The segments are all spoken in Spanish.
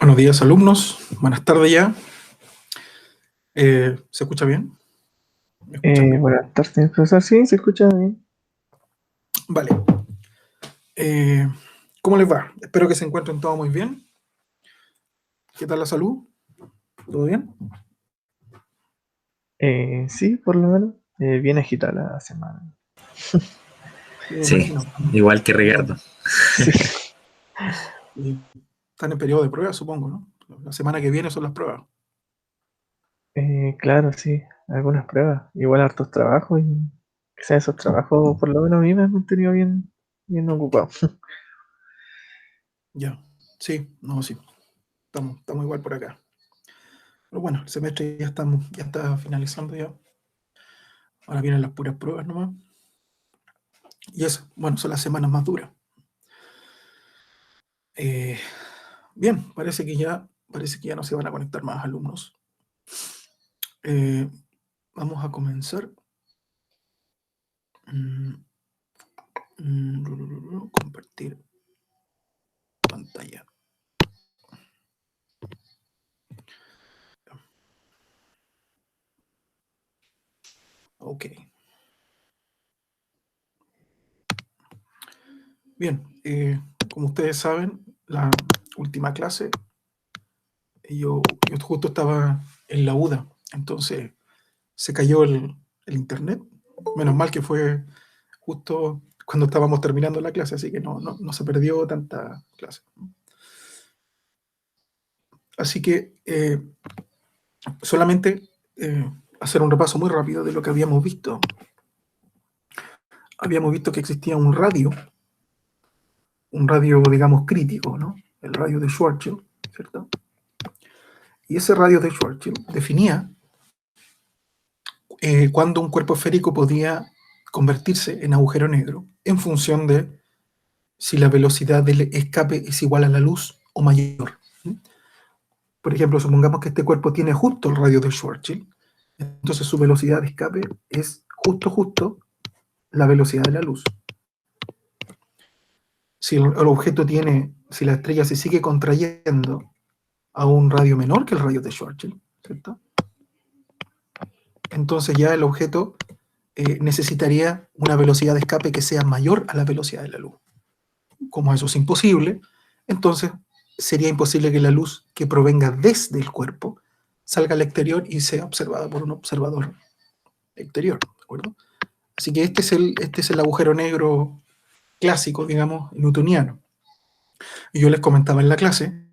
Buenos días, alumnos. Buenas tardes ya. ¿Se escucha bien? ¿Me escuchan bien? Buenas tardes, profesor. Sí, se escucha bien. Vale. Eh, ¿Cómo les va? Espero que se encuentren todos muy bien. ¿Qué tal la salud? ¿Todo bien? Sí, por lo menos. Bien agitada la semana. Sí, me Sí, imagino. igual que Periodo. Ricardo. Sí. Están en periodo de prueba, supongo, ¿no? La semana que viene son las pruebas. Claro, sí. Algunas pruebas. Igual hartos trabajos y quizás esos trabajos por lo menos a mí me han mantenido bien ocupado. Ya. Sí, no, sí. Estamos igual por acá. Pero bueno, el semestre ya está finalizando ya. Ahora vienen las puras pruebas nomás. Y eso, bueno, son las semanas más duras. Eh, Bien, parece que ya no se van a conectar más alumnos. Eh, Vamos a comenzar. Compartir pantalla. Ok. Bien, como ustedes saben, la última clase, yo justo estaba en la UDA, entonces se cayó el internet. Menos mal que fue justo cuando estábamos terminando la clase, así que no se perdió tanta clase. Así que solamente hacer un repaso muy rápido de lo que habíamos visto. Habíamos visto que existía un radio, digamos, crítico, ¿no? El radio de Schwarzschild, ¿cierto? Y ese radio de Schwarzschild definía cuándo un cuerpo esférico podía convertirse en agujero negro en función de si la velocidad del escape es igual a la luz o mayor. Por ejemplo, supongamos que este cuerpo tiene justo el radio de Schwarzschild, entonces su velocidad de escape es justo la velocidad de la luz. Si el objeto si la estrella se sigue contrayendo a un radio menor que el radio de Schwarzschild, ¿cierto? Entonces ya el objeto necesitaría una velocidad de escape que sea mayor a la velocidad de la luz. Como eso es imposible, entonces sería imposible que la luz que provenga desde el cuerpo salga al exterior y sea observada por un observador exterior, ¿de acuerdo? Así que este es el agujero negro clásico, digamos, newtoniano. Y yo les comentaba en la clase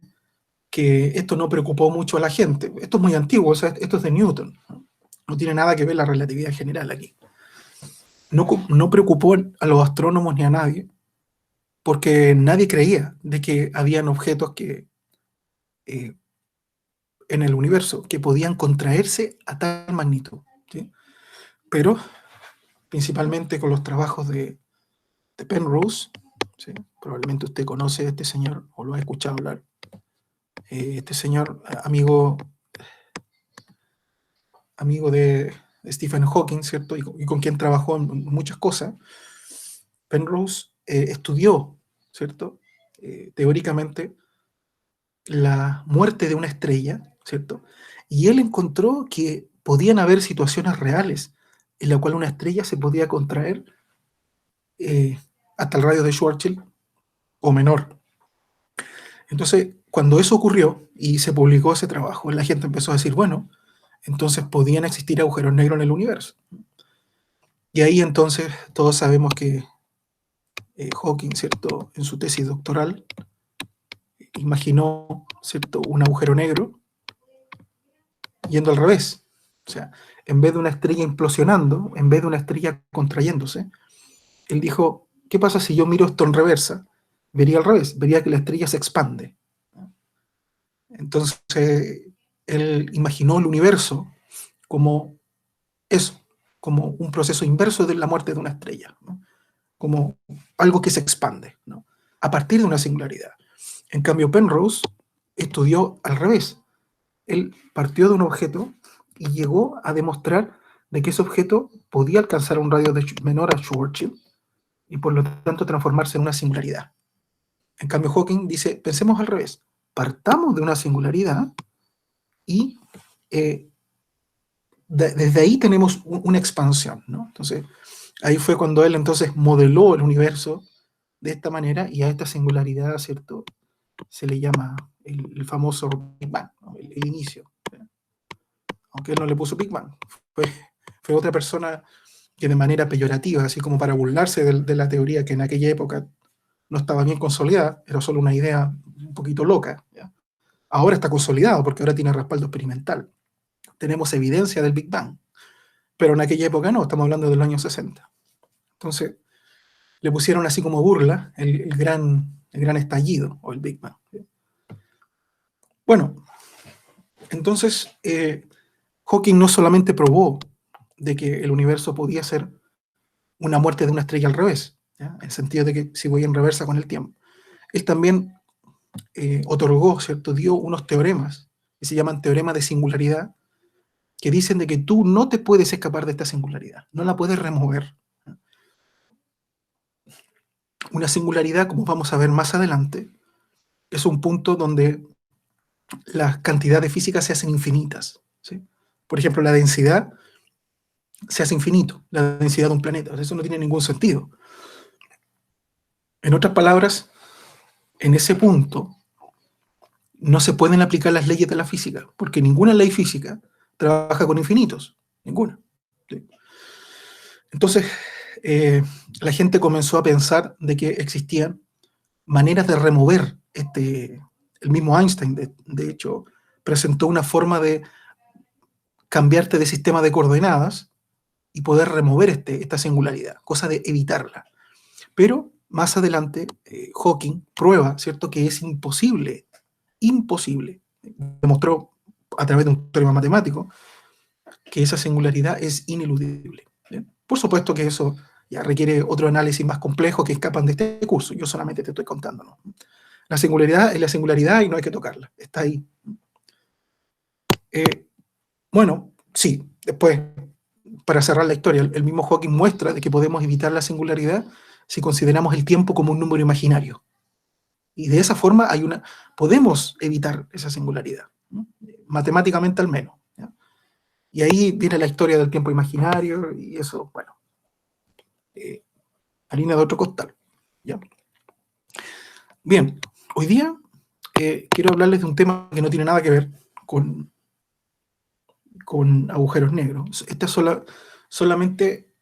que esto no preocupó mucho a la gente. Esto es muy antiguo, o sea, esto es de Newton. No tiene nada que ver la relatividad general aquí. No preocupó a los astrónomos ni a nadie, porque nadie creía de que habían objetos eh, en el universo que podían contraerse a tal magnitud, ¿sí? Pero principalmente con los trabajos de Penrose, ¿sí? Probablemente usted conoce a este señor o lo ha escuchado hablar. Este señor, amigo de Stephen Hawking, ¿cierto? Y con quien trabajó en muchas cosas. Penrose estudió, ¿cierto? Teóricamente la muerte de una estrella, ¿cierto? Y él encontró que podían haber situaciones reales en la cual una estrella se podía contraer eh, hasta el radio de Schwarzschild o menor. Entonces, cuando eso ocurrió y se publicó ese trabajo, la gente empezó a decir, bueno, entonces podían existir agujeros negros en el universo. Y ahí entonces todos sabemos que Hawking, ¿cierto? En su tesis doctoral imaginó, ¿cierto? Un agujero negro yendo al revés. O sea, en vez de una estrella implosionando, en vez de una estrella contrayéndose, él dijo, ¿qué pasa si yo miro esto en reversa? Vería al revés, vería que la estrella se expande. Entonces, él imaginó el universo como eso, como un proceso inverso de la muerte de una estrella, ¿no? Como algo que se expande, ¿no? A partir de una singularidad. En cambio, Penrose estudió al revés. Él partió de un objeto y llegó a demostrar de que ese objeto podía alcanzar un radio menor a Schwarzschild y por lo tanto transformarse en una singularidad. En cambio, Hawking dice, pensemos al revés. partamos de una singularidad y desde ahí tenemos una expansión, ¿no? Entonces, ahí fue cuando él entonces modeló el universo de esta manera, y a esta singularidad, ¿cierto?, se le llama el famoso Big Bang, ¿no?, el inicio. Aunque él no le puso Big Bang, fue otra persona que de manera peyorativa, así como para burlarse de la teoría que en aquella época no estaba bien consolidada, era solo una idea un poquito loca, ¿ya? Ahora está consolidado porque ahora tiene respaldo experimental. Tenemos evidencia del Big Bang, pero en aquella época no, estamos hablando de los años 60. Entonces, le pusieron así como burla el gran estallido, o el Big Bang. Bueno, entonces Hawking no solamente probó de que el universo podía ser una muerte de una estrella al revés, ¿ya?, en el sentido de que si voy en reversa con el tiempo, él también otorgó, ¿cierto?, dio unos teoremas que se llaman teoremas de singularidad, que dicen de que tú no te puedes escapar de esta singularidad, no la puedes remover. Una singularidad, como vamos a ver más adelante, es un punto donde las cantidades físicas se hacen infinitas, ¿sí? Por ejemplo, la densidad se hace infinito, la densidad de un planeta. Eso no tiene ningún sentido. En otras palabras, en ese punto no se pueden aplicar las leyes de la física, porque ninguna ley física trabaja con infinitos, ninguna, ¿sí? Entonces, la gente comenzó a pensar de que existían maneras de remover el mismo Einstein, de hecho, presentó una forma de cambiarte de sistema de coordenadas y poder remover esta singularidad, cosa de evitarla. Pero más adelante, Hawking prueba, ¿cierto?, que es imposible, demostró a través de un teorema matemático que esa singularidad es ineludible, ¿sí? Por supuesto que eso ya requiere otro análisis más complejo que escapan de este curso, yo solamente te estoy contando, ¿no? La singularidad es la singularidad y no hay que tocarla, está ahí. Bueno, sí, después, para cerrar la historia, el mismo Hawking muestra de que podemos evitar la singularidad si consideramos el tiempo como un número imaginario. Y de esa forma podemos evitar esa singularidad, ¿no?, matemáticamente al menos, ¿ya? Y ahí viene la historia del tiempo imaginario, y eso, bueno, harina de otro costal, ¿ya? Bien, hoy día quiero hablarles de un tema que no tiene nada que ver con agujeros negros. Esta solamente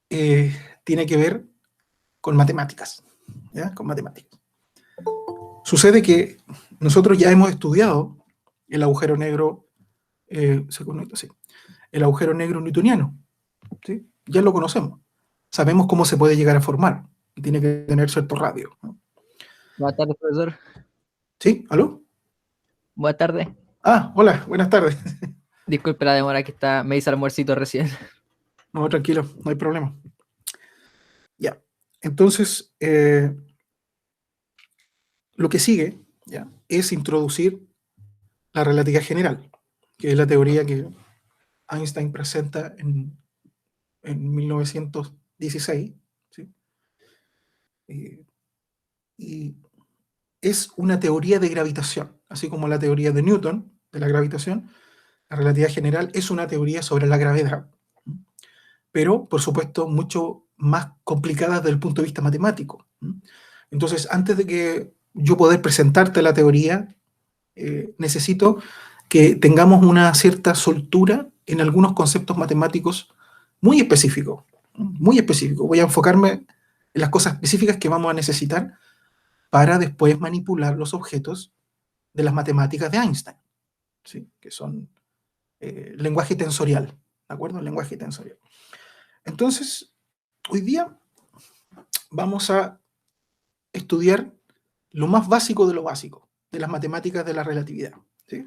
tiene que ver con matemáticas, ¿ya?, con matemáticas. Sucede que nosotros ya hemos estudiado el agujero negro, ¿se conecta? Sí. El agujero negro newtoniano, ¿sí? Ya lo conocemos. Sabemos cómo se puede llegar a formar. Y tiene que tener cierto radio, ¿no? Buenas tardes, profesor. ¿Sí? ¿Aló? Buenas tardes. Ah, hola, buenas tardes. Disculpe la demora, que me hice almuercito recién. No, tranquilo, no hay problema. Ya. Entonces, lo que sigue, ¿ya?, es introducir la relatividad general, que es la teoría que Einstein presenta en 1916, ¿sí? Y es una teoría de gravitación, así como la teoría de Newton de la gravitación. La relatividad general es una teoría sobre la gravedad, pero por supuesto mucho más complicada desde el punto de vista matemático. Entonces, antes de que yo poder presentarte la teoría, necesito que tengamos una cierta soltura en algunos conceptos matemáticos muy específicos, muy específicos. Voy a enfocarme en las cosas específicas que vamos a necesitar para después manipular los objetos de las matemáticas de Einstein, ¿sí?, que son lenguaje tensorial, ¿de acuerdo? El lenguaje tensorial. Entonces, hoy día vamos a estudiar lo más básico de lo básico, de las matemáticas de la relatividad, ¿sí?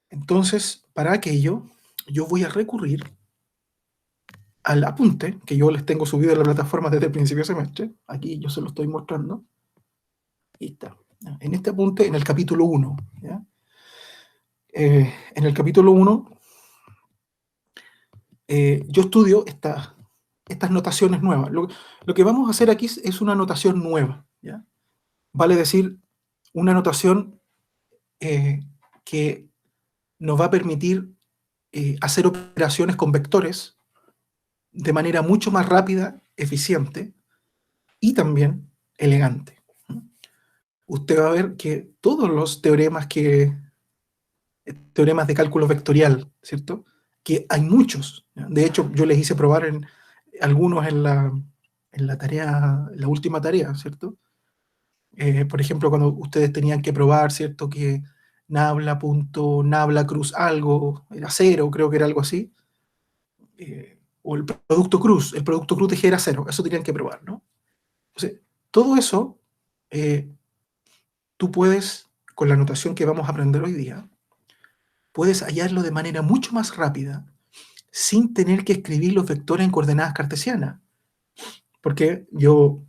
Entonces, para aquello, yo voy a recurrir al apunte, que yo les tengo subido a la plataforma desde el principio de semestre. Aquí yo se lo estoy mostrando. Ahí está. En este apunte, en el capítulo 1, ¿ya? En el capítulo 1, yo estudio estas notaciones nuevas. Lo que vamos a hacer aquí es una notación nueva, ¿ya? Vale decir, una notación que nos va a permitir hacer operaciones con vectores de manera mucho más rápida, eficiente y también elegante. Usted va a ver que todos los teoremas de cálculo vectorial, ¿cierto? Que hay muchos. ¿Ya? De hecho, yo les hice probar algunos en la tarea, en la última tarea, ¿cierto? Por ejemplo, cuando ustedes tenían que probar, ¿cierto? Que nabla cruz algo, era 0, creo que era algo así. O el producto cruz de G era 0, eso tenían que probar, ¿no? Entonces, todo eso, tú puedes, con la notación que vamos a aprender hoy día, puedes hallarlo de manera mucho más rápida, sin tener que escribir los vectores en coordenadas cartesianas. Porque yo,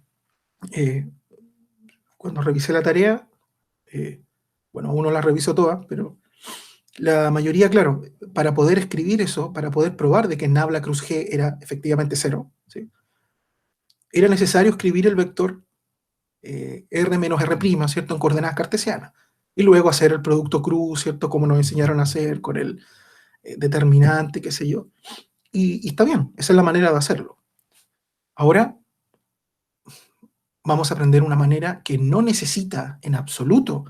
cuando revisé la tarea, bueno, uno la revisó todas, pero la mayoría, claro, para poder escribir eso, para poder probar de que nabla cruz G era efectivamente 0, ¿sí? Era necesario escribir el vector R menos R', ¿cierto?, en coordenadas cartesianas. Y luego hacer el producto cruz, ¿cierto?, como nos enseñaron a hacer con el determinante, qué sé yo. Y está bien, esa es la manera de hacerlo. Ahora vamos a aprender una manera que no necesita en absoluto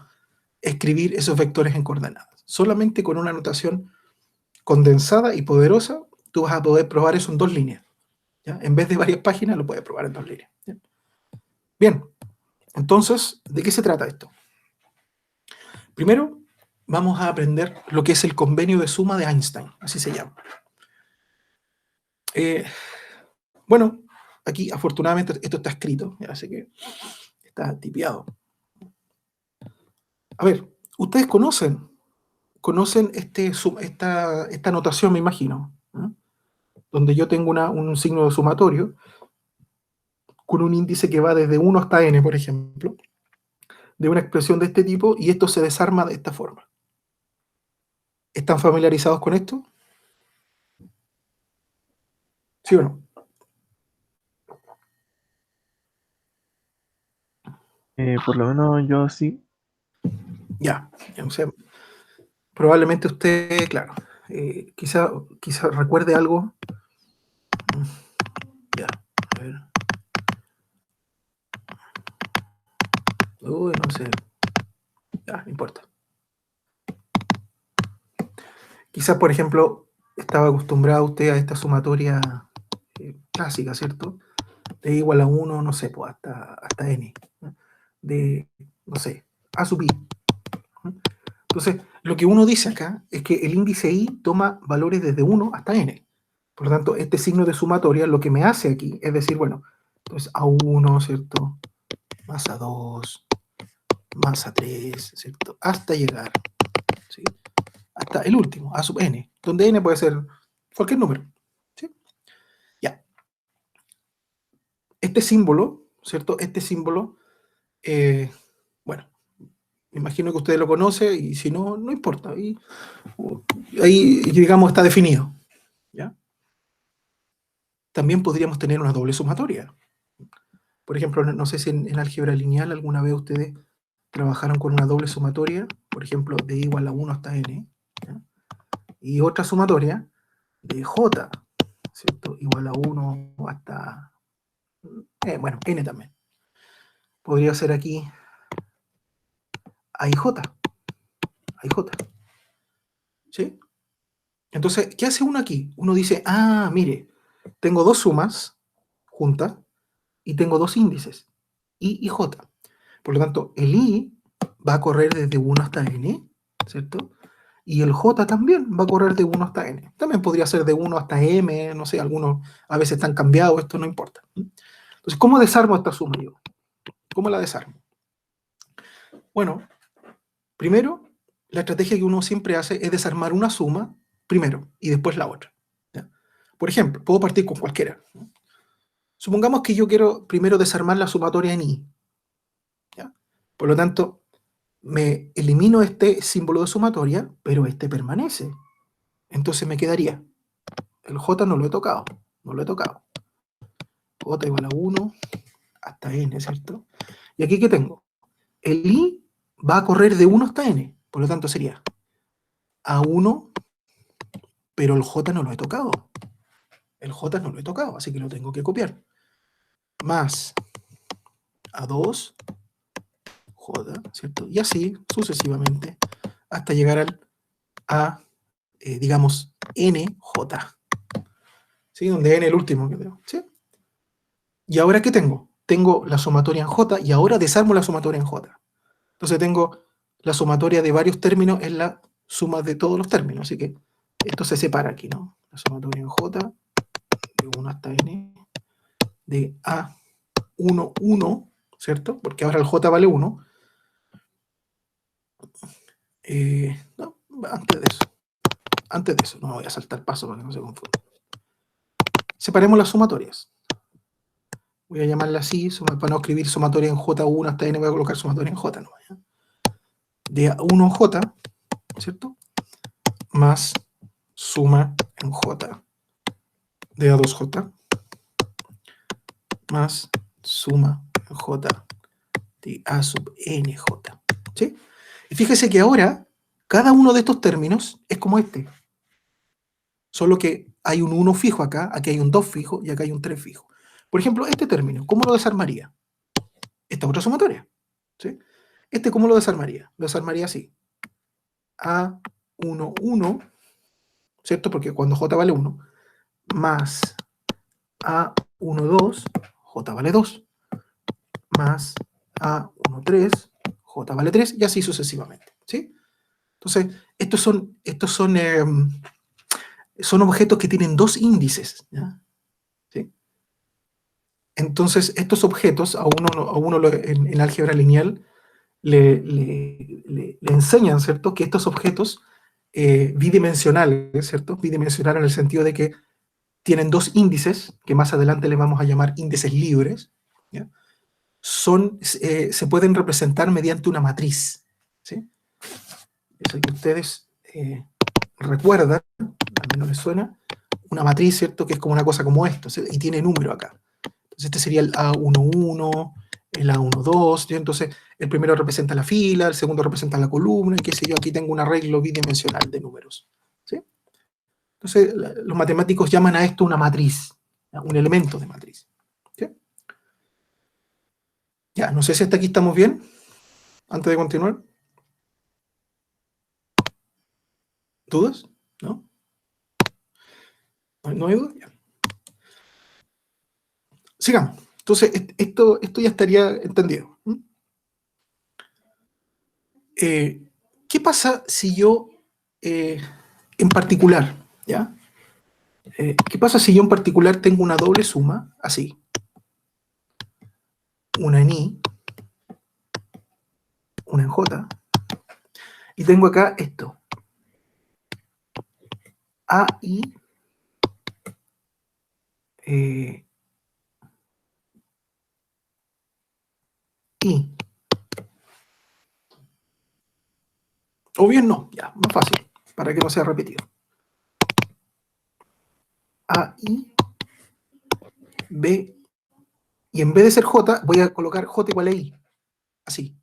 escribir esos vectores en coordenadas. Solamente con una notación condensada y poderosa, tú vas a poder probar eso en 2 líneas. ¿Ya? En vez de varias páginas, lo puedes probar en 2 líneas. ¿Ya? Bien, entonces, ¿de qué se trata esto? Primero, vamos a aprender lo que es el convenio de suma de Einstein, así se llama. Bueno, aquí afortunadamente esto está escrito, así que está tipiado. A ver, ustedes conocen esta notación, me imagino, ¿no? Donde yo tengo un signo de sumatorio con un índice que va desde 1 hasta n, por ejemplo, de una expresión de este tipo, y esto se desarma de esta forma. ¿Están familiarizados con esto? ¿Sí o no? Por lo menos yo sí. Ya, o sea, probablemente usted, claro, quizá recuerde algo. Ya, a ver. Uy, no sé. Ya, no importa. Quizás, por ejemplo, estaba acostumbrado usted a esta sumatoria clásica, ¿cierto? De igual a 1, no sé, pues hasta n. ¿No? De, no sé, a sub i. Entonces, lo que uno dice acá es que el índice i toma valores desde 1 hasta n. Por lo tanto, este signo de sumatoria lo que me hace aquí es decir, bueno, entonces a1, ¿cierto? Más a2, más a3, ¿cierto? Hasta llegar, ¿sí? Hasta el último, a sub n, donde n puede ser cualquier número, ¿sí? Ya. Este símbolo, ¿cierto? Este símbolo, bueno, me imagino que usted lo conoce y si no, no importa. Ahí digamos, está definido, ¿ya? También podríamos tener una doble sumatoria. Por ejemplo, no sé si en álgebra lineal alguna vez ustedes trabajaron con una doble sumatoria, por ejemplo, de igual a 1 hasta n, ¿ya? Y otra sumatoria de j, ¿cierto? Igual a 1 hasta, bueno, n también. Podría ser aquí AIJ, ¿sí? Entonces, ¿qué hace uno aquí? Uno dice, ah, mire, tengo 2 sumas juntas y tengo 2 índices, i y j. Por lo tanto, el i va a correr desde 1 hasta n, ¿cierto? Y el j también va a correr de 1 hasta n. También podría ser de 1 hasta m, no sé, algunos a veces están cambiados, esto no importa. Entonces, ¿cómo desarmo esta suma yo? ¿Cómo la desarmo? Bueno, primero, la estrategia que uno siempre hace es desarmar una suma primero y después la otra, ¿ya? Por ejemplo, puedo partir con cualquiera, ¿no? Supongamos que yo quiero primero desarmar la sumatoria en i, ¿ya? Por lo tanto, me elimino este símbolo de sumatoria, pero este permanece. Entonces me quedaría, el j no lo he tocado, j igual a 1 hasta n, ¿cierto? Y aquí, ¿qué tengo? El i va a correr de 1 hasta n. Por lo tanto sería A1, pero el J no lo he tocado. El J no lo he tocado, así que lo tengo que copiar. Más A2, J, ¿cierto? Y así sucesivamente hasta llegar digamos, NJ. ¿Sí? Donde n es el último que veo. ¿Sí? ¿Y ahora qué tengo? Tengo la sumatoria en J y ahora desarmo la sumatoria en J. Entonces tengo la sumatoria de varios términos en la suma de todos los términos. Así que esto se separa aquí, ¿no? La sumatoria en J, de 1 hasta n, de A1, 1, ¿cierto? Porque ahora el J vale 1. No, antes de eso, no me voy a saltar paso para que no se confunda. Separemos las sumatorias. Voy a llamarla así, para no escribir sumatoria en J1 hasta n, voy a colocar sumatoria en J. ¿No? De A1J, ¿cierto? Más suma en J de A2J, más suma en J de A sub NJ. ¿Sí? Y fíjese que ahora, cada uno de estos términos es como este. Solo que hay un 1 fijo acá, aquí hay un 2 fijo y acá hay un 3 fijo. Por ejemplo, este término, ¿cómo lo desarmaría? Esta otra sumatoria. ¿Sí? ¿Cómo lo desarmaría? Lo desarmaría así. A1, 1, ¿cierto? Porque cuando J vale 1, más A1, 2, J vale 2, más A1, 3, J vale 3, y así sucesivamente. ¿Sí? Entonces, son objetos que tienen dos índices. ¿Ya? ¿Sí? Entonces, estos objetos, a uno en álgebra lineal le enseñan, ¿cierto?, que estos objetos bidimensionales, ¿cierto? Bidimensional en el sentido de que tienen dos índices, que más adelante le vamos a llamar índices libres, ¿ya? Se pueden representar mediante una matriz. ¿Sí? Eso que ustedes recuerdan, al menos les suena, una matriz, ¿cierto?, que es como una cosa como esto, ¿sí? Y tiene número acá. Entonces este sería el A11, el A12, ¿sí? Entonces el primero representa la fila, el segundo representa la columna, y qué sé yo, aquí tengo un arreglo bidimensional de números. ¿Sí? Entonces los matemáticos llaman a esto una matriz, ¿ya? Un elemento de matriz. ¿Sí? Ya, no sé si hasta aquí estamos bien, antes de continuar. ¿Dudas? ¿No? ¿No hay dudas? Ya. Sigamos. Entonces, esto ya estaría entendido. ¿Qué pasa si yo, en particular, ¿ya? ¿Qué pasa si yo en particular tengo una doble suma, así? Una en I, una en J, y tengo acá esto. AI, I. O bien no, ya, más fácil, para que no sea repetido. AI, B, y en vez de ser J, voy a colocar J igual a I, así.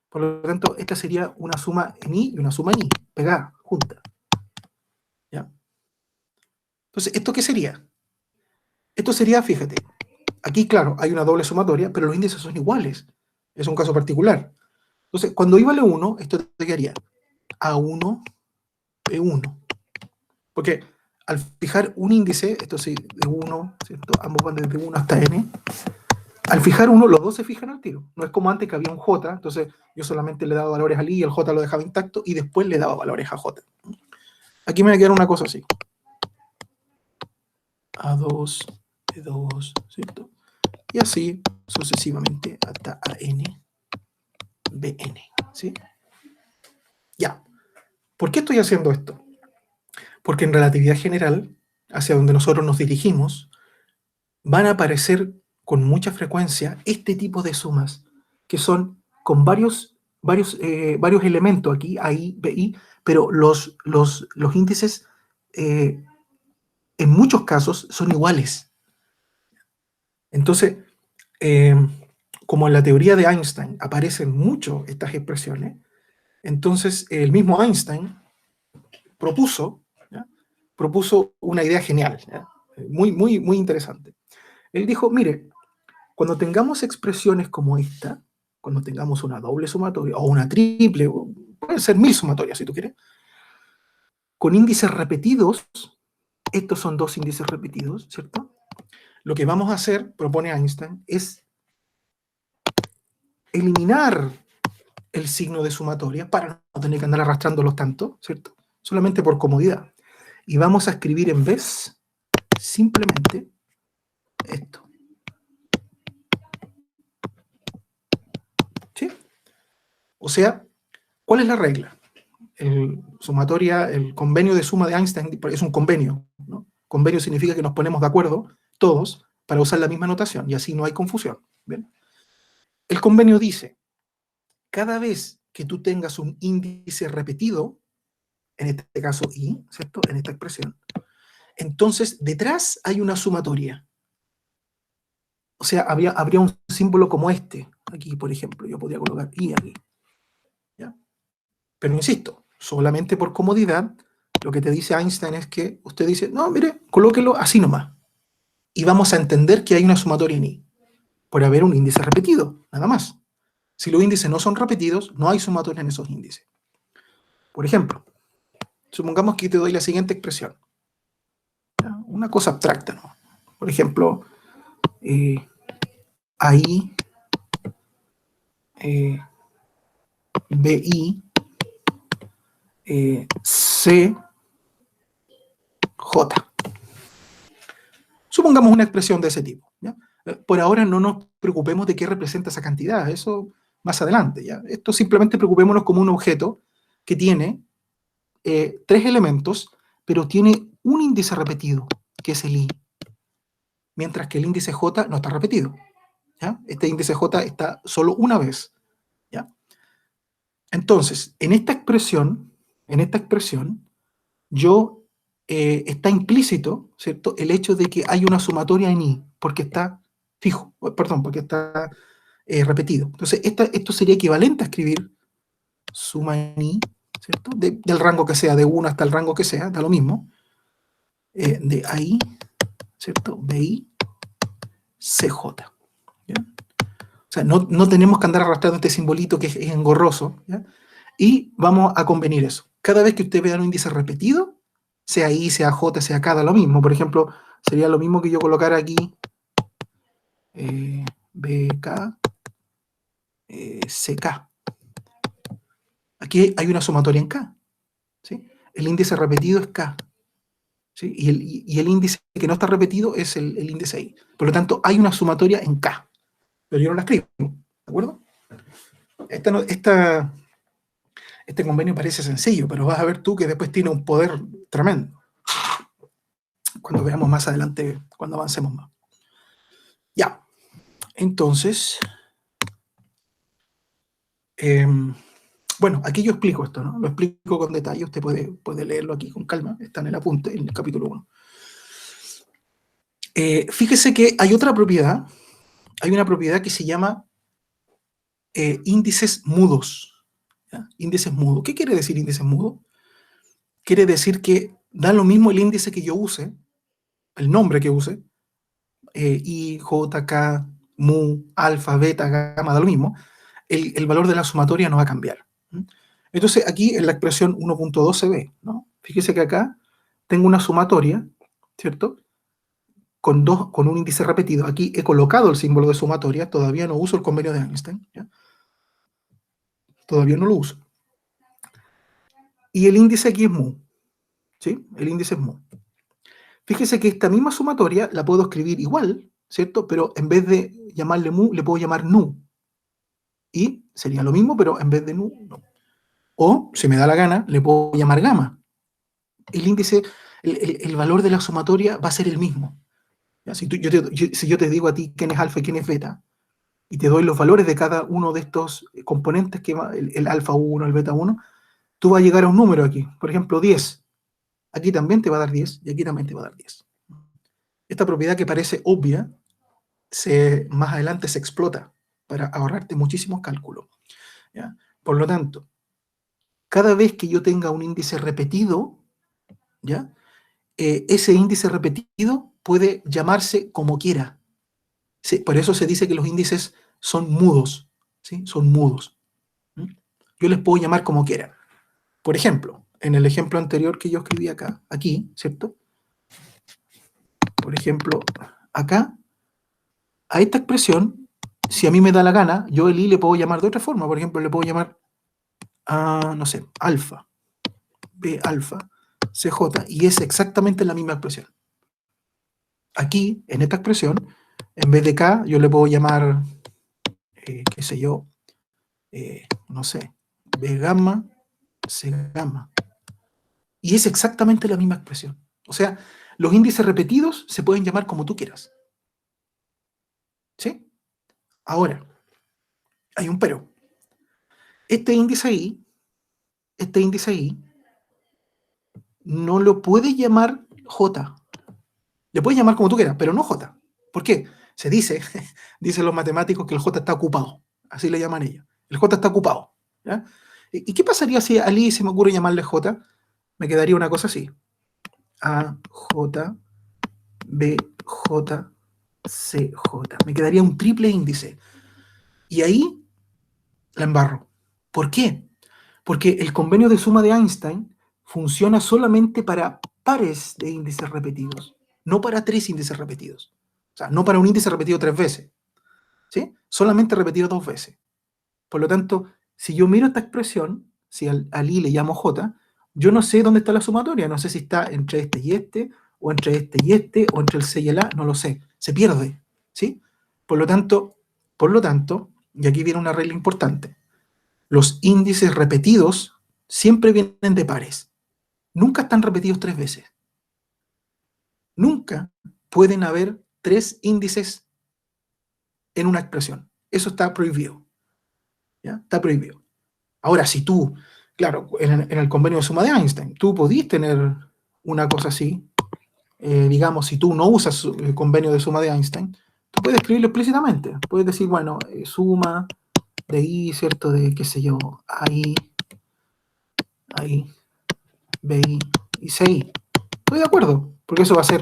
Por lo tanto, esta sería una suma en I y una suma en I, pegada, junta. ¿Ya? Entonces, ¿esto qué sería? Esto sería, fíjate, aquí, claro, hay una doble sumatoria, pero los índices son iguales. Es un caso particular. Entonces, cuando I vale 1, esto te quedaría A1, B1. Porque al fijar un índice, esto sí, de 1, ¿cierto? Ambos van desde 1 hasta n. Al fijar uno, los dos se fijan al tiro. No es como antes que había un J, entonces yo solamente le daba valores al I y el J lo dejaba intacto y después le daba valores a J. Aquí me va a quedar una cosa así. A2, B2, ¿cierto? Y así sucesivamente hasta AN, BN, ¿sí? Ya. ¿Por qué estoy haciendo esto? Porque en relatividad general, hacia donde nosotros nos dirigimos, van a aparecer con mucha frecuencia este tipo de sumas, que son con varios elementos aquí, AI, BI, pero los índices en muchos casos son iguales. Entonces, como en la teoría de Einstein aparecen mucho estas expresiones, Entonces, el mismo Einstein propuso, ¿ya? Propuso una idea genial, ¿ya? Muy, muy, muy interesante. Él dijo, mire, cuando tengamos expresiones como esta, cuando tengamos una doble sumatoria o una triple, o pueden ser 1000 sumatorias si tú quieres, con índices repetidos, estos son dos índices repetidos, ¿cierto? Lo que vamos a hacer, propone Einstein, es eliminar el signo de sumatoria para no tener que andar arrastrándolos tanto, ¿cierto? Solamente por comodidad. Y vamos a escribir en vez simplemente esto. ¿Sí? O sea, ¿cuál es la regla? El convenio de suma de Einstein es un convenio, ¿no? Convenio significa que nos ponemos de acuerdo todos para usar la misma notación y así no hay confusión. ¿Bien? El convenio dice, cada vez que tú tengas un índice repetido, en este caso i, ¿cierto? En esta expresión, entonces detrás hay una sumatoria. O sea, habría un símbolo como este, aquí por ejemplo, yo podría colocar i aquí. ¿Ya? Pero insisto, solamente por comodidad, lo que te dice Einstein es que usted dice, no, mire, colóquelo así nomás. Y vamos a entender que hay una sumatoria en i, por haber un índice repetido, nada más. Si los índices no son repetidos, no hay sumatoria en esos índices. Por ejemplo, supongamos que te doy la siguiente expresión. ¿Ya? Una cosa abstracta, ¿no? Por ejemplo, AI, BI, CJ. Supongamos una expresión de ese tipo. ¿Ya? Por ahora no nos preocupemos de qué representa esa cantidad, eso más adelante. ¿Ya? Esto simplemente preocupémonos como un objeto que tiene 3 elementos, pero tiene un índice repetido, que es el i, mientras que el índice j no está repetido. ¿Ya? Este índice j está solo una vez. ¿Ya? Entonces, en esta expresión, yo está implícito, ¿cierto? El hecho de que hay una sumatoria en i, porque está fijo, perdón, porque está repetido. Entonces, esto sería equivalente a escribir suma en i, ¿cierto? Del rango que sea, de 1 hasta el rango que sea, da lo mismo. De AI, ¿cierto? BI, CJ. ¿Ya? O sea, no tenemos que andar arrastrando este simbolito que es engorroso, ¿ya? Y vamos a convenir eso. Cada vez que usted vea un índice repetido, sea I, sea J, sea K, da lo mismo. Por ejemplo, sería lo mismo que yo colocar aquí BK, CK. Aquí hay una sumatoria en K. ¿Sí? El índice repetido es K. ¿Sí? Y el índice que no está repetido es el índice I. Por lo tanto, hay una sumatoria en K. Pero yo no la escribo. ¿De acuerdo? Este convenio parece sencillo, pero vas a ver tú que después tiene un poder tremendo. Cuando veamos más adelante, cuando avancemos más. Ya, entonces, bueno, aquí yo explico esto, ¿no? Lo explico con detalle, usted puede leerlo aquí con calma, está en el apunte, en el capítulo 1. Fíjese que hay otra propiedad, hay una propiedad que se llama índices mudos. ¿Ya? Índices mudos. ¿Qué quiere decir índices mudos? Quiere decir que da lo mismo el índice que yo use, el nombre que use, I, J, K, mu, alfa, beta, gamma, da lo mismo, el valor de la sumatoria no va a cambiar. Entonces aquí en la expresión 1.2 se ve, ¿no? Fíjese que acá tengo una sumatoria, ¿cierto? Con un índice repetido. Aquí he colocado el símbolo de sumatoria, todavía no uso el convenio de Einstein, ¿ya? Todavía no lo uso. Y el índice aquí es mu, ¿sí? El índice es mu. Fíjese que esta misma sumatoria la puedo escribir igual, ¿cierto? Pero en vez de llamarle mu, le puedo llamar nu. Y sería lo mismo, pero en vez de nu, no. O, si me da la gana, le puedo llamar gamma. El índice, el valor de la sumatoria va a ser el mismo. ¿Ya? Si yo te digo a ti quién es alfa y quién es beta, y te doy los valores de cada uno de estos componentes, que va, el alfa 1, el beta 1, tú vas a llegar a un número aquí. Por ejemplo, 10. Aquí también te va a dar 10 y aquí también te va a dar 10. Esta propiedad que parece obvia, más adelante se explota para ahorrarte muchísimos cálculos. ¿Ya? Por lo tanto, cada vez que yo tenga un índice repetido, ¿ya? Ese índice repetido puede llamarse como quiera. Sí, por eso se dice que los índices son mudos, ¿sí? Son mudos. ¿Mm? Yo les puedo llamar como quiera. Por ejemplo, en el ejemplo anterior que yo escribí acá, aquí, ¿cierto? Por ejemplo, acá, a esta expresión, si a mí me da la gana, yo el i le puedo llamar de otra forma. Por ejemplo, le puedo llamar a, no sé, alfa, b alfa, cj, y es exactamente la misma expresión. Aquí, en esta expresión, en vez de k, yo le puedo llamar, qué sé yo, no sé, b gamma, c gamma. Y es exactamente la misma expresión. O sea, los índices repetidos se pueden llamar como tú quieras. ¿Sí? Ahora, hay un pero. Este índice ahí, no lo puedes llamar J. Le puedes llamar como tú quieras, pero no J. ¿Por qué? Se dice, dicen los matemáticos, que el J está ocupado. Así le llaman ellos. El J está ocupado. ¿Ya? ¿Y qué pasaría si a Ali se me ocurre llamarle J? Me quedaría una cosa así. A, J, B, J, C, J. Me quedaría un triple índice. Y ahí la embarro. ¿Por qué? Porque el convenio de suma de Einstein funciona solamente para pares de índices repetidos, no para tres índices repetidos. O sea, no para un índice repetido 3 veces, ¿sí? Solamente repetido 2 veces. Por lo tanto, si yo miro esta expresión, si al i le llamo j, yo no sé dónde está la sumatoria, no sé si está entre este y este, o entre este y este, o entre el c y el a, no lo sé, se pierde, ¿sí? Por lo tanto, y aquí viene una regla importante, los índices repetidos siempre vienen de pares, nunca están repetidos 3 veces. Nunca pueden haber 3 índices en una expresión. Eso está prohibido. ¿Ya? Está prohibido. Ahora, si tú, claro, en el convenio de suma de Einstein, tú podís tener una cosa así, digamos, si tú no usas el convenio de suma de Einstein, tú puedes escribirlo explícitamente. Puedes decir, bueno, suma de i, ¿cierto? De, qué sé yo, AI, BI y CI. Estoy de acuerdo, porque eso va a ser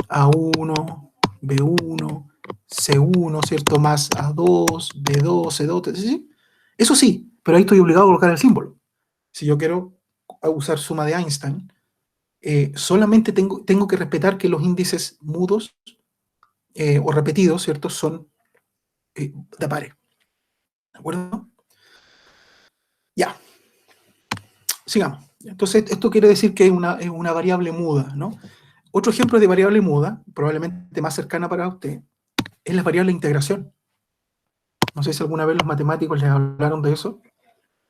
A1, B1, C1, ¿cierto? Más A2, B2, C2, ¿sí? Eso sí, pero ahí estoy obligado a colocar el símbolo. Si yo quiero usar suma de Einstein, solamente tengo que respetar que los índices mudos o repetidos, ¿cierto? Son de pares. ¿De acuerdo? Ya. Sigamos. Entonces, esto quiere decir que es una variable muda, ¿no? Otro ejemplo de variable muda, probablemente más cercana para usted, es la variable de integración. No sé si alguna vez los matemáticos les hablaron de eso.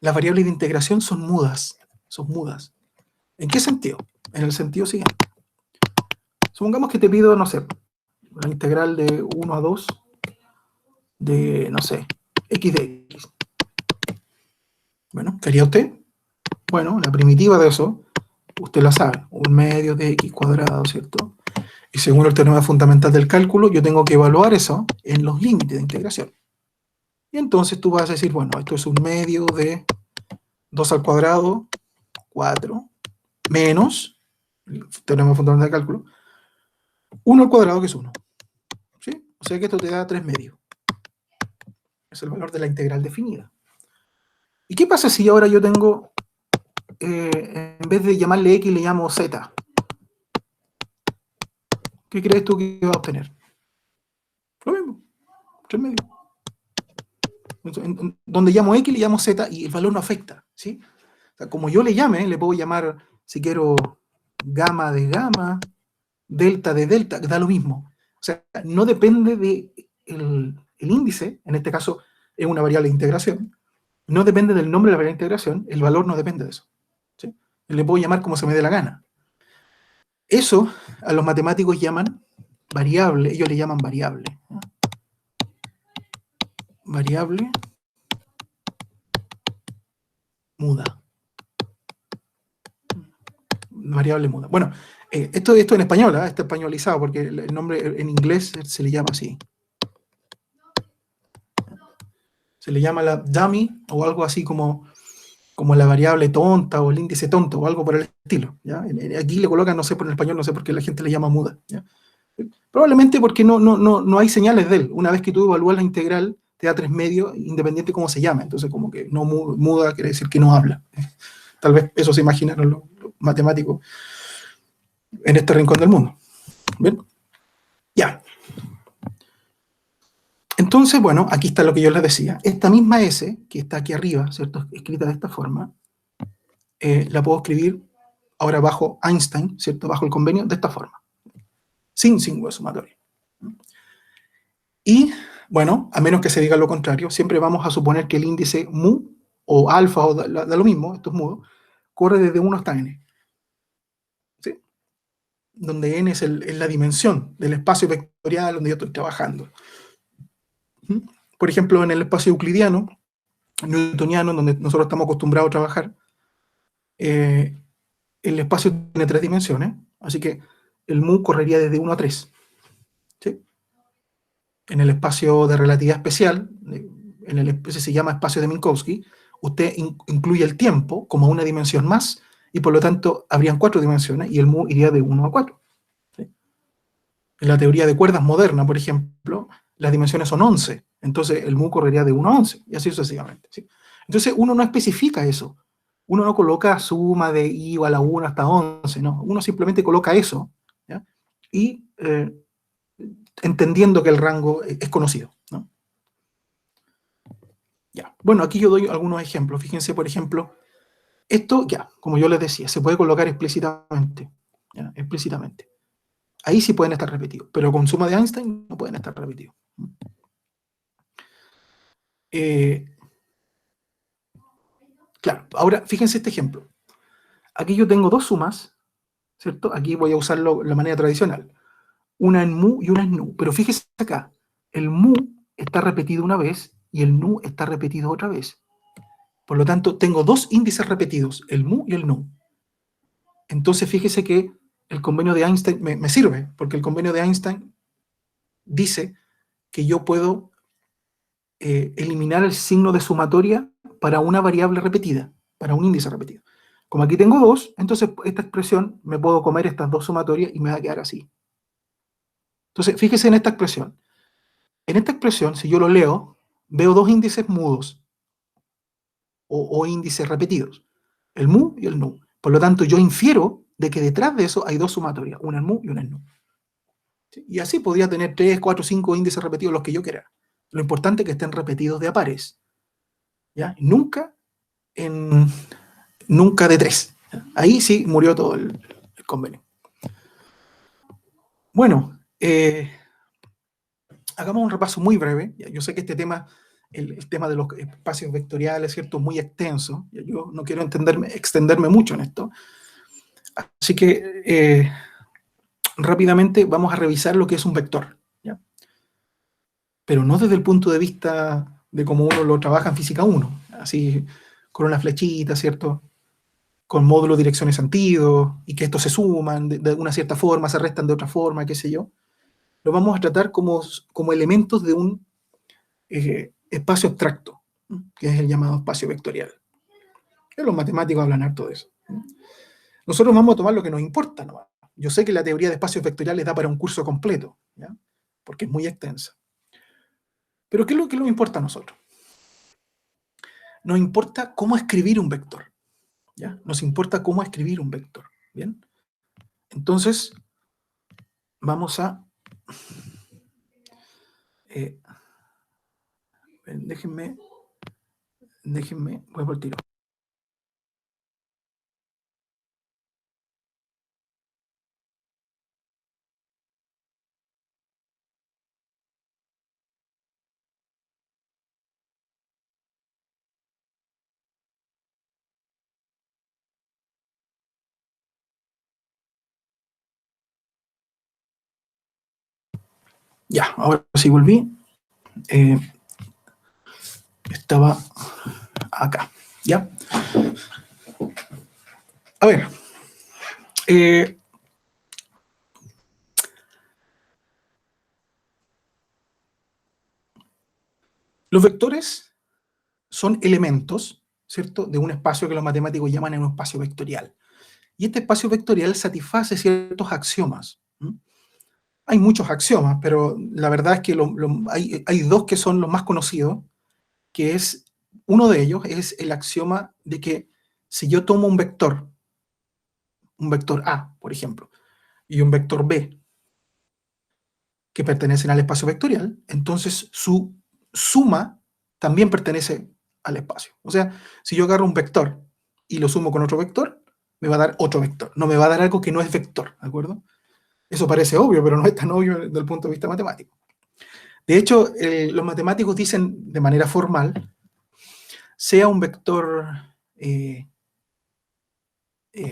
Las variables de integración son mudas. Son mudas. ¿En qué sentido? En el sentido siguiente. Supongamos que te pido, no sé, la integral de 1 a 2 de, no sé, x de x. Bueno, ¿qué haría usted? Bueno, la primitiva de eso, usted la sabe, 1/2 de x cuadrado, ¿cierto? Y según el teorema fundamental del cálculo, yo tengo que evaluar eso en los límites de integración. Y entonces tú vas a decir, bueno, esto es 1/2 de 2 al cuadrado, 4, menos, el teorema fundamental del cálculo, 1 al cuadrado, que es 1. ¿Sí? O sea que esto te da 3/2. Es el valor de la integral definida. ¿Y qué pasa si ahora yo tengo, en vez de llamarle x, le llamo z? ¿Qué crees tú que va a obtener? Lo mismo, 3/2. Donde llamo x, le llamo z y el valor no afecta, ¿sí? O sea, como yo le llame, le puedo llamar, si quiero, gamma de gamma, delta de delta, da lo mismo. O sea, no depende de el índice, en este caso es una variable de integración, no depende del nombre de la variable de integración, el valor no depende de eso. ¿Sí? Le puedo llamar como se me dé la gana. Eso a los matemáticos llaman variable, ellos le llaman variable. ¿No? Variable muda. Variable muda. Bueno, esto en español, está españolizado, porque el nombre en inglés se le llama así. Se le llama la dummy o algo así como como la variable tonta o el índice tonto o algo por el estilo. ¿Ya? Aquí le colocan, no sé, por el español, no sé por qué la gente le llama muda. ¿Ya? Probablemente porque no hay señales de él. Una vez que tú evalúas la integral, te da 3 medios, independiente de cómo se llama. Entonces, como que no muda quiere decir que no habla. Tal vez eso se imaginaron los matemáticos en este rincón del mundo. ¿Bien? Ya. Entonces, bueno, aquí está lo que yo les decía. Esta misma S, que está aquí arriba, ¿cierto? Escrita de esta forma, la puedo escribir ahora bajo Einstein, ¿cierto? Bajo el convenio, de esta forma. Sin símbolo sumatorio. Y, bueno, a menos que se diga lo contrario, siempre vamos a suponer que el índice mu, o alfa, o da lo mismo, esto es mudo, corre desde 1 hasta n. ¿Sí? Donde n es la dimensión del espacio vectorial donde yo estoy trabajando. Por ejemplo, en el espacio euclidiano, newtoniano, donde nosotros estamos acostumbrados a trabajar, el espacio tiene 3 dimensiones, así que el mu correría desde 1 a 3. ¿Sí? En el espacio de relatividad especial, ese se llama espacio de Minkowski, usted incluye el tiempo como una dimensión más, y por lo tanto habrían 4 dimensiones, y el mu iría de 1 a 4. ¿Sí? En la teoría de cuerdas moderna, por ejemplo, las dimensiones son 11, entonces el mu correría de 1 a 11, y así sucesivamente. ¿Sí? Entonces uno no especifica eso, uno no coloca suma de i igual a 1 hasta 11, no, uno simplemente coloca eso, ¿ya? Y entendiendo que el rango es conocido, ¿no? Ya. Bueno, aquí yo doy algunos ejemplos. Fíjense, por ejemplo, esto ya, como yo les decía, se puede colocar explícitamente, ¿ya? Explícitamente. Ahí sí pueden estar repetidos, pero con suma de Einstein no pueden estar repetidos. Claro, ahora fíjense este ejemplo. Aquí yo tengo 2 sumas, ¿cierto? Aquí voy a usarlo la manera tradicional. Una en mu y una en nu. Pero fíjense acá, el mu está repetido una vez y el nu está repetido otra vez. Por lo tanto, tengo 2 índices repetidos, el mu y el nu. Entonces, fíjese que el convenio de Einstein me sirve, porque el convenio de Einstein dice que yo puedo eliminar el signo de sumatoria para una variable repetida, para un índice repetido. Como aquí tengo 2, entonces esta expresión me puedo comer estas 2 sumatorias y me va a quedar así. Entonces, fíjese en esta expresión. En esta expresión, si yo lo leo, veo 2 índices mudos o índices repetidos, el mu y el nu. Por lo tanto, yo infiero de que detrás de eso hay 2 sumatorias, una en mu y una en nu. ¿Sí? Y así podría tener 3, 4, 5 índices repetidos, los que yo quiera. Lo importante es que estén repetidos de a pares. ¿Ya? Nunca de 3. Ahí sí murió todo el convenio. Bueno, hagamos un repaso muy breve. Yo sé que este tema, el tema de los espacios vectoriales, ¿cierto?, muy extenso. Yo no quiero extenderme mucho en esto. Así que rápidamente vamos a revisar lo que es un vector, ¿ya? Pero no desde el punto de vista de cómo uno lo trabaja en física 1, así con una flechita, ¿cierto?, con módulo direcciones-sentido, y que estos se suman de una cierta forma, se restan de otra forma, qué sé yo. Lo vamos a tratar como elementos de un espacio abstracto, que es el llamado espacio vectorial. Los matemáticos hablan harto de eso. Nosotros vamos a tomar lo que nos importa nomás. Yo sé que la teoría de espacios vectoriales da para un curso completo, ¿ya? Porque es muy extensa. Pero ¿qué es lo que nos importa a nosotros? Nos importa cómo escribir un vector, ¿ya? Nos importa cómo escribir un vector, ¿bien? Entonces, vamos a... déjenme, voy por el tiro. Ya, ahora sí volví. Estaba acá, ¿ya? A ver, los vectores son elementos ¿cierto?, de un espacio que los matemáticos llaman un espacio vectorial. Y este espacio vectorial satisface ciertos axiomas. Hay muchos axiomas, pero la verdad es que hay dos que son los más conocidos, que es, uno de ellos es el axioma de que si yo tomo un vector A, por ejemplo, y un vector B, que pertenecen al espacio vectorial, entonces su suma también pertenece al espacio. O sea, si yo agarro un vector y lo sumo con otro vector, me va a dar otro vector. No me va a dar algo que no es vector, ¿de acuerdo? Eso parece obvio, pero no es tan obvio desde el punto de vista matemático. De hecho, los matemáticos dicen de manera formal, sea un vector,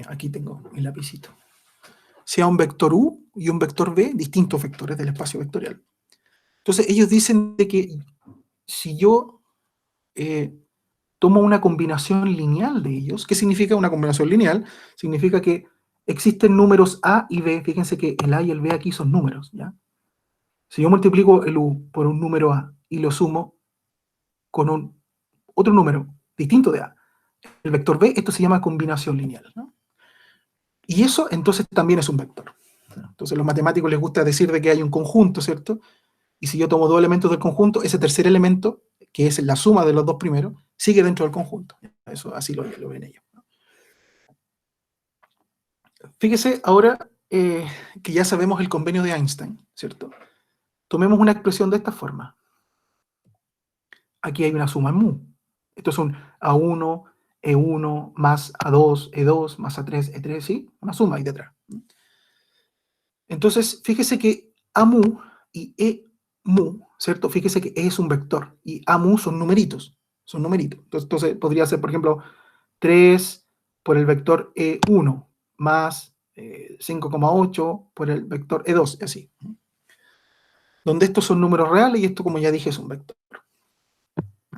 aquí tengo el lapicito, sea un vector U y un vector B, distintos vectores del espacio vectorial. Entonces, ellos dicen de que si yo tomo una combinación lineal de ellos, ¿qué significa una combinación lineal? Significa que existen números A y B, fíjense que el A y el B aquí son números, ¿ya? Si yo multiplico el U por un número A y lo sumo con otro número distinto de A, el vector B, esto se llama combinación lineal, ¿no? Y eso entonces también es un vector. Entonces a los matemáticos les gusta decir de que hay un conjunto, ¿cierto? Y si yo tomo dos elementos del conjunto, ese tercer elemento, que es la suma de los dos primeros, sigue dentro del conjunto. Eso así lo ven ellos. Fíjese ahora que ya sabemos el convenio de Einstein, ¿cierto? Tomemos una expresión de esta forma. Aquí hay una suma en mu. Esto es un A1, E1 más A2, E2 más A3, E3, ¿sí? Una suma ahí detrás. Entonces, fíjese que A mu y E mu, ¿cierto? Fíjese que E es un vector y A mu son numeritos. Son numeritos. Entonces podría ser, por ejemplo, 3 por el vector E1 más 5,8 por el vector E2, y así. Donde estos son números reales y esto, como ya dije, es un vector.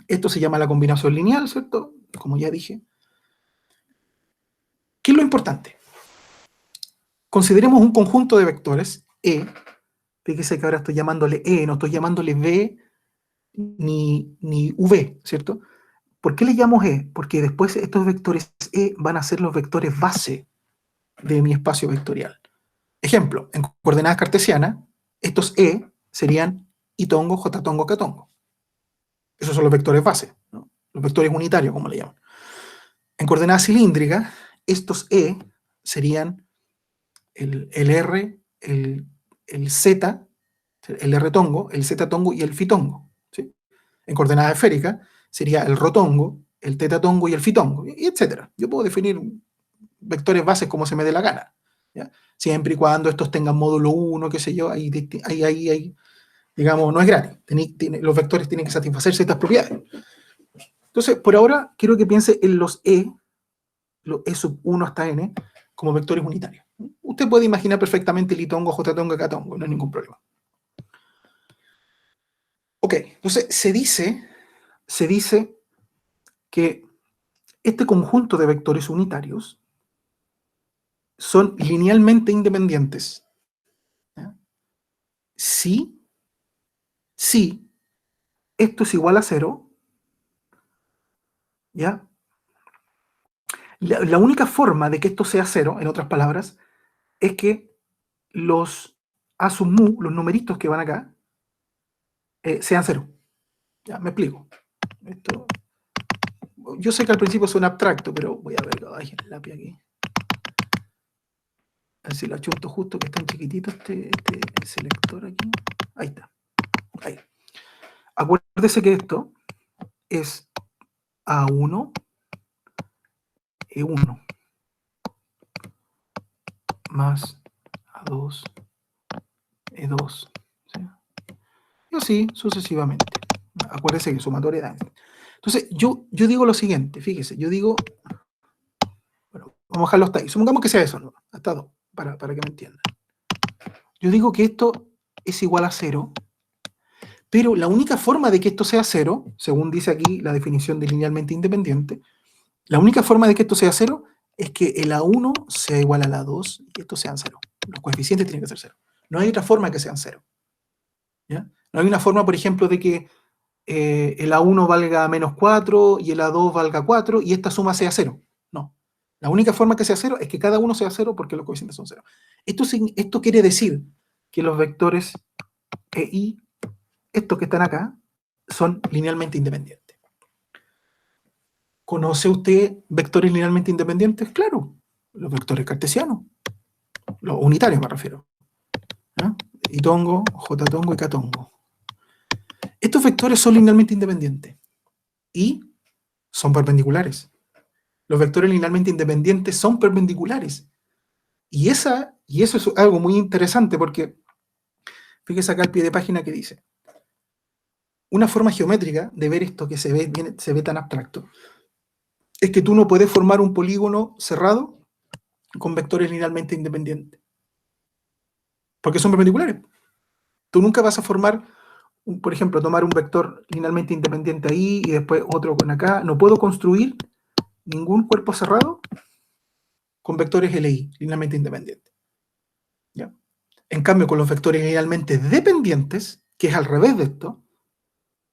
Esto se llama la combinación lineal, ¿cierto? Como ya dije. ¿Qué es lo importante? Consideremos un conjunto de vectores, E. Fíjese que ahora estoy llamándole E, no estoy llamándole V ni V, ¿cierto? ¿Por qué le llamo E? Porque después estos vectores E van a ser los vectores base de mi espacio vectorial. Ejemplo, en coordenadas cartesianas, estos E serían I tongo, J tongo, K tongo. Esos son los vectores base, ¿no? Los vectores unitarios, como le llaman. En coordenadas cilíndricas, estos E serían el R, el Z, el R tongo, el Z tongo y el Phi tongo, ¿sí? En coordenadas esféricas sería el Rho tongo, el Theta tongo y el Phi tongo, y etcétera. Yo puedo definir vectores bases como se me dé la gana, ¿ya? Siempre y cuando estos tengan módulo 1, qué sé yo, ahí digamos, no es gratis. Los vectores tienen que satisfacer ciertas propiedades. Entonces, por ahora, quiero que piense en los E sub 1 hasta N, como vectores unitarios. Usted puede imaginar perfectamente el I tongo, J tongo, K tongo, no hay ningún problema. Ok, entonces se dice que este conjunto de vectores unitarios son linealmente independientes. ¿Ya? Si esto es igual a 0, ¿ya? La única forma de que esto sea 0, en otras palabras, es que los A sub mu, los numeritos que van acá, sean 0. Ya, me explico. Yo sé que al principio suena abstracto, pero voy a ver, ay, el lápiz aquí. A ver si lo achunto justo, que es tan chiquitito este selector aquí. Ahí está. Ahí. Acuérdese que esto es A1, E1, más A2, E2. ¿Sí? Y así sucesivamente. Acuérdese que sumatoria da. Entonces, yo digo lo siguiente, fíjese, yo digo, bueno, vamos a dejarlo hasta ahí. Supongamos que sea eso, ¿no? Hasta 2, para que me entiendan. Yo digo que esto es igual a 0, pero la única forma de que esto sea 0, según dice aquí la definición de linealmente independiente, la única forma de que esto sea 0 es que el A1 sea igual al A2 y estos sean 0. Los coeficientes tienen que ser 0. No hay otra forma que sean 0. ¿Ya? No hay una forma, por ejemplo, de que el A1 valga menos 4 y el A2 valga 4 y esta suma sea 0. No. La única forma que sea 0 es que cada uno sea 0 porque los coeficientes son 0. Esto quiere decir que los vectores E y estos que están acá son linealmente independientes. ¿Conoce usted vectores linealmente independientes? Claro, los vectores cartesianos, los unitarios me refiero. ¿Ah? I-tongo, J-tongo y K-tongo. Estos vectores son linealmente independientes y son perpendiculares. Los vectores linealmente independientes son perpendiculares. Y eso es algo muy interesante porque, fíjese acá al pie de página que dice, una forma geométrica de ver esto que se ve tan abstracto, es que tú no puedes formar un polígono cerrado con vectores linealmente independientes. Porque son perpendiculares. Tú nunca vas a formar, por ejemplo, tomar un vector linealmente independiente ahí y después otro con acá. No puedo construir ningún cuerpo cerrado con vectores LI, linealmente independientes. ¿Ya? En cambio, con los vectores linealmente dependientes, que es al revés de esto,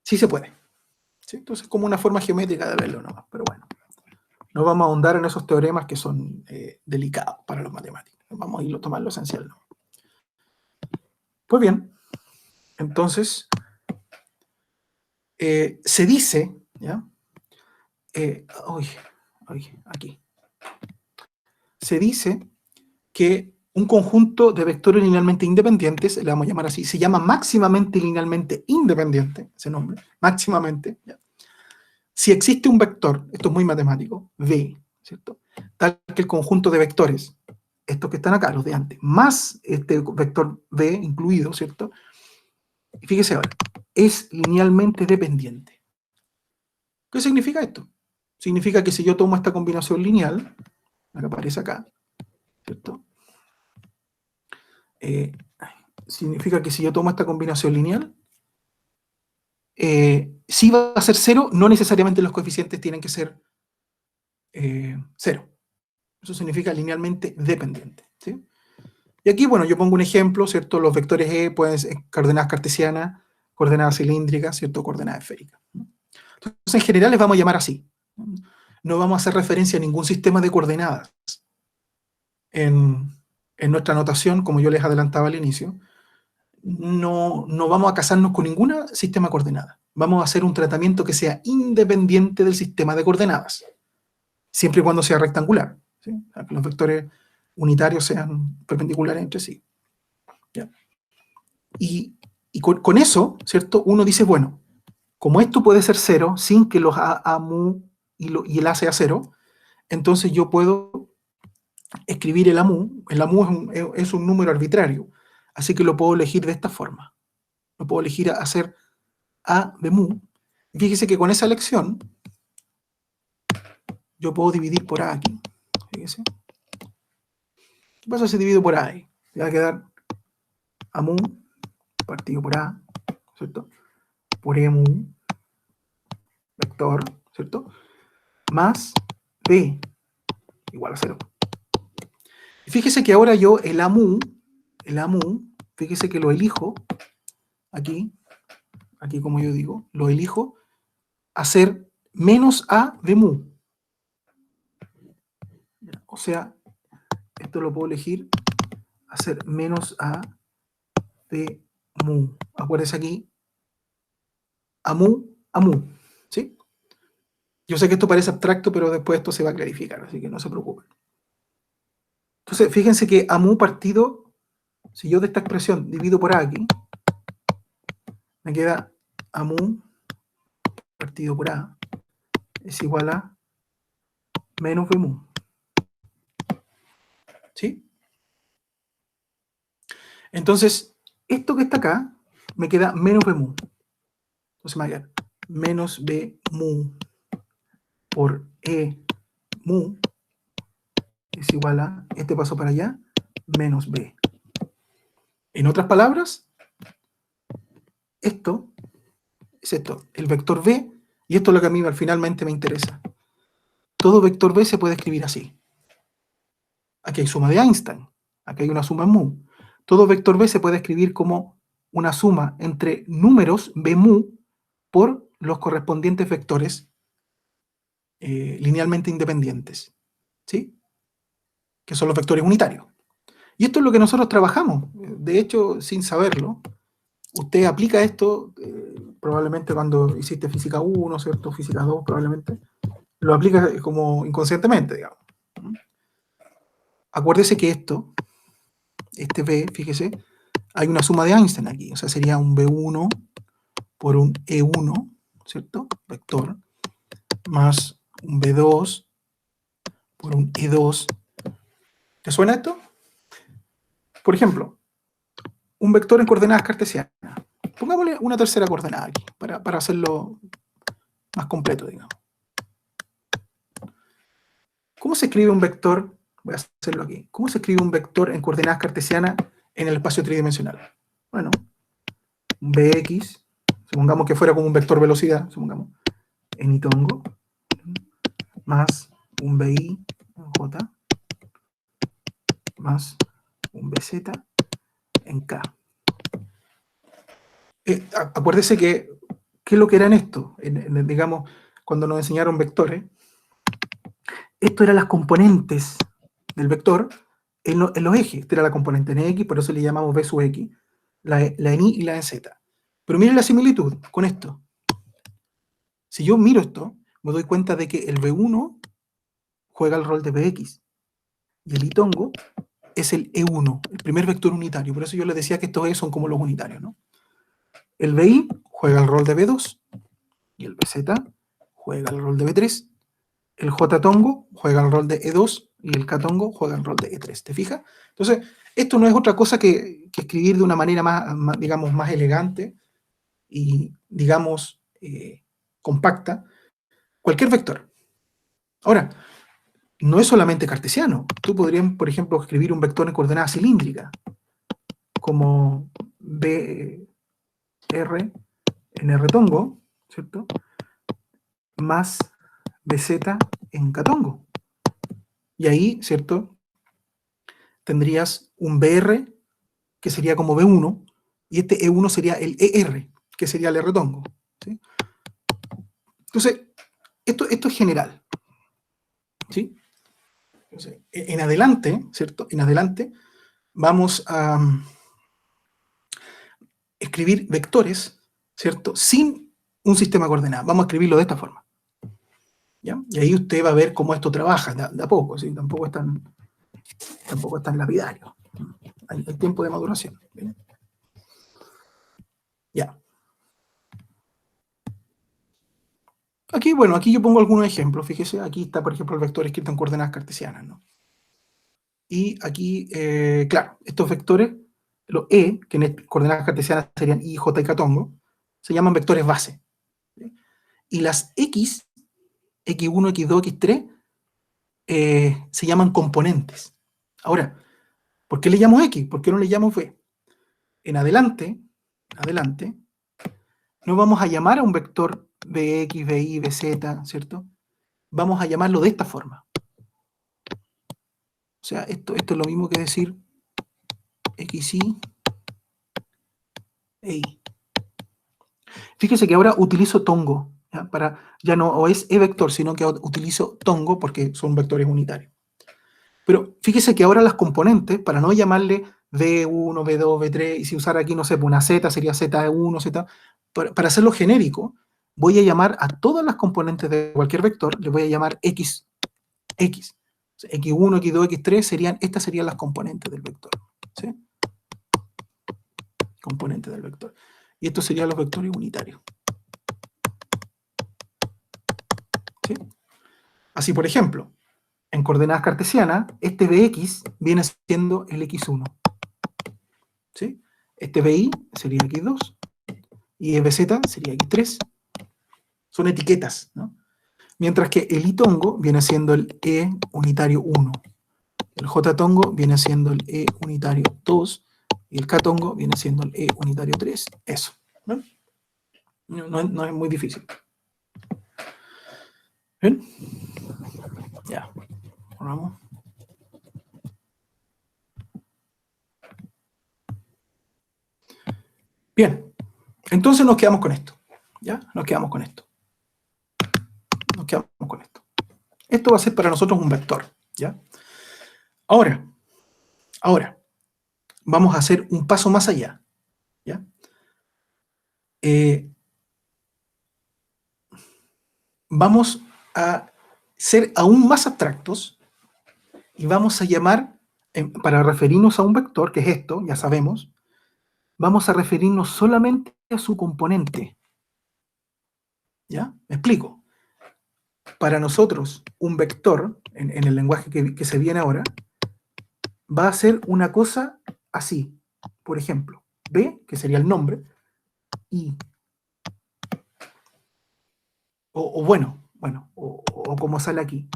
sí se puede. ¿Sí? Entonces es como una forma geométrica de verlo nomás, pero bueno. No vamos a ahondar en esos teoremas que son delicados para los matemáticos. Vamos a ir a tomar lo esencial, ¿no? Pues bien, entonces, se dice, ¿ya? Aquí. Se dice que un conjunto de vectores linealmente independientes, le vamos a llamar así, se llama máximamente linealmente independiente, ese nombre, máximamente, ¿ya? Si existe un vector, esto es muy matemático, V, ¿cierto? Tal que el conjunto de vectores, estos que están acá, los de antes, más este vector V incluido, ¿cierto? Y fíjese ahora, es linealmente dependiente. ¿Qué significa esto? Significa que si yo tomo esta combinación lineal, la que aparece acá, ¿cierto? Significa que si yo tomo esta combinación lineal, si va a ser 0, no necesariamente los coeficientes tienen que ser 0. Eso significa linealmente dependiente, ¿sí? Y aquí, bueno, yo pongo un ejemplo, ¿cierto? Los vectores E pueden ser coordenadas cartesianas, coordenadas cilíndricas, ¿cierto? Coordenadas esféricas. Entonces, en general les vamos a llamar así. No vamos a hacer referencia a ningún sistema de coordenadas. En nuestra notación, como yo les adelantaba al inicio, no vamos a casarnos con ningún sistema de coordenadas. Vamos a hacer un tratamiento que sea independiente del sistema de coordenadas, siempre y cuando sea rectangular, ¿sí? Que los vectores unitarios sean perpendiculares entre sí. ¿Ya? Y con eso, ¿cierto? Uno dice, bueno, como esto puede ser 0 sin que los A mu y el A sea 0, entonces yo puedo escribir el A mu. El A mu es un número arbitrario, así que lo puedo elegir de esta forma. Lo puedo elegir a hacer A de mu. Y fíjese que con esa elección yo puedo dividir por A aquí. Fíjese. ¿Qué pasa si divido por A ahí? Me va a quedar A mu partido por A, ¿cierto? Por E mu, vector, ¿cierto? Más B igual a 0. Y fíjese que ahora yo el A mu, fíjese que lo elijo aquí como yo digo, lo elijo hacer menos A de mu. O sea, esto lo puedo elegir hacer menos A de mu. Acuérdense aquí, a mu, ¿sí? Yo sé que esto parece abstracto, pero después esto se va a clarificar, así que no se preocupen. Entonces, fíjense que a mu partido, si yo de esta expresión divido por A aquí, me queda a mu partido por A es igual a menos B mu. ¿Sí? Entonces, esto que está acá, me queda menos B mu. Entonces me va a quedar menos B mu por E mu es igual a, este paso para allá, menos B. En otras palabras, esto es esto, el vector B, y esto es lo que a mí finalmente me interesa. Todo vector B se puede escribir así. Aquí hay suma de Einstein, aquí hay una suma en mu. Todo vector B se puede escribir como una suma entre números B mu por los correspondientes vectores linealmente independientes, ¿sí? Que son los vectores unitarios. Y esto es lo que nosotros trabajamos. De hecho, sin saberlo, usted aplica esto, probablemente cuando hiciste física 1, ¿cierto? Física 2, probablemente, lo aplica como inconscientemente, digamos. Acuérdese que este B, fíjese, hay una suma de Einstein aquí, o sea, sería un B1 por un E1, ¿cierto? Vector, más un B2 por un E2. ¿Te suena esto? Por ejemplo, un vector en coordenadas cartesianas. Pongámosle una tercera coordenada aquí, para hacerlo más completo, digamos. ¿Cómo se escribe un vector? Voy a hacerlo aquí. ¿Cómo se escribe un vector en coordenadas cartesianas en el espacio tridimensional? Bueno, un Bx, supongamos que fuera como un vector velocidad, supongamos, en itongo, más un Bi en J, más un Bz en K. Acuérdese que, ¿qué es lo que eran esto? Digamos, cuando nos enseñaron vectores, esto eran las componentes del vector en los ejes. Esta era la componente en X, por eso le llamamos B sub X, la en Y y la en Z. Pero miren la similitud con esto. Si yo miro esto, me doy cuenta de que el B1 juega el rol de Bx y el itongo es el E1, el primer vector unitario. Por eso yo les decía que estos E son como los unitarios, ¿no? El Bi juega el rol de B2 y el Bz juega el rol de B3. El J-tongo juega el rol de E2 y el K-tongo juega el rol de E3. ¿Te fijas? Entonces, esto no es otra cosa que escribir de una manera más, digamos, más elegante y, digamos, compacta cualquier vector. Ahora, no es solamente cartesiano. Tú podrías, por ejemplo, escribir un vector en coordenada cilíndrica, como BR en R-tongo, ¿cierto? Más BZ en K-tongo. Y ahí, ¿cierto? Tendrías un BR, que sería como B1, y este E1 sería el ER, que sería el R-tongo, ¿sí? Entonces, esto es general, ¿sí? Entonces, en adelante, ¿cierto? En adelante vamos a escribir vectores, ¿cierto? Sin un sistema de coordenadas. Vamos a escribirlo de esta forma, ¿ya? Y ahí usted va a ver cómo esto trabaja de a poco, ¿sí? Tampoco es tan lapidario. Hay tiempo de maduración, ¿bien? Ya. Aquí, bueno, aquí yo pongo algunos ejemplos. Fíjese, aquí está, por ejemplo, el vector escrito en coordenadas cartesianas, ¿no? Y aquí, claro, estos vectores, los E, que en coordenadas cartesianas serían I, J y K-tongo, se llaman vectores base, ¿sí? Y las X, X1, X2, X3, se llaman componentes. Ahora, ¿por qué le llamo X? ¿Por qué no le llamo V? En adelante, no vamos a llamar a un vector Bx, Bi, Bz, ¿cierto? Vamos a llamarlo de esta forma. O sea, esto es lo mismo que decir XY e Y. Fíjese que ahora utilizo tongo, ¿ya? Ya no es E vector, sino que utilizo tongo porque son vectores unitarios. Pero fíjese que ahora las componentes, para no llamarle V1, V2, V3, y si usara aquí, no sé, una Z sería Z1, Z, para hacerlo genérico, voy a llamar a todas las componentes de cualquier vector, le voy a llamar X. X1, X2, X3 estas serían las componentes del vector, ¿sí? Componentes del vector. Y estos serían los vectores unitarios, ¿sí? Así, por ejemplo, en coordenadas cartesianas, este Bx viene siendo el X1, ¿sí? Este Bi sería X2 y Bz sería X3. Son etiquetas, ¿no? Mientras que el I-tongo viene siendo el E unitario 1, el J-tongo viene siendo el E unitario 2 y el K-tongo viene siendo el E unitario 3. Eso, ¿no? No es muy difícil. ¿Bien? Ya. Vamos. Bien. Entonces nos quedamos con esto. ¿Ya? Nos quedamos con esto. Nos quedamos con esto. Esto va a ser para nosotros un vector, ¿ya? Ahora, vamos a hacer un paso más allá, ¿ya? Vamos a ser aún más abstractos y vamos a llamar, para referirnos a un vector, que es esto, ya sabemos, vamos a referirnos solamente a su componente. ¿Ya? ¿Me explico? Para nosotros, un vector, en el lenguaje que se viene ahora, va a ser una cosa así. Por ejemplo, B, que sería el nombre, y, o como sale aquí,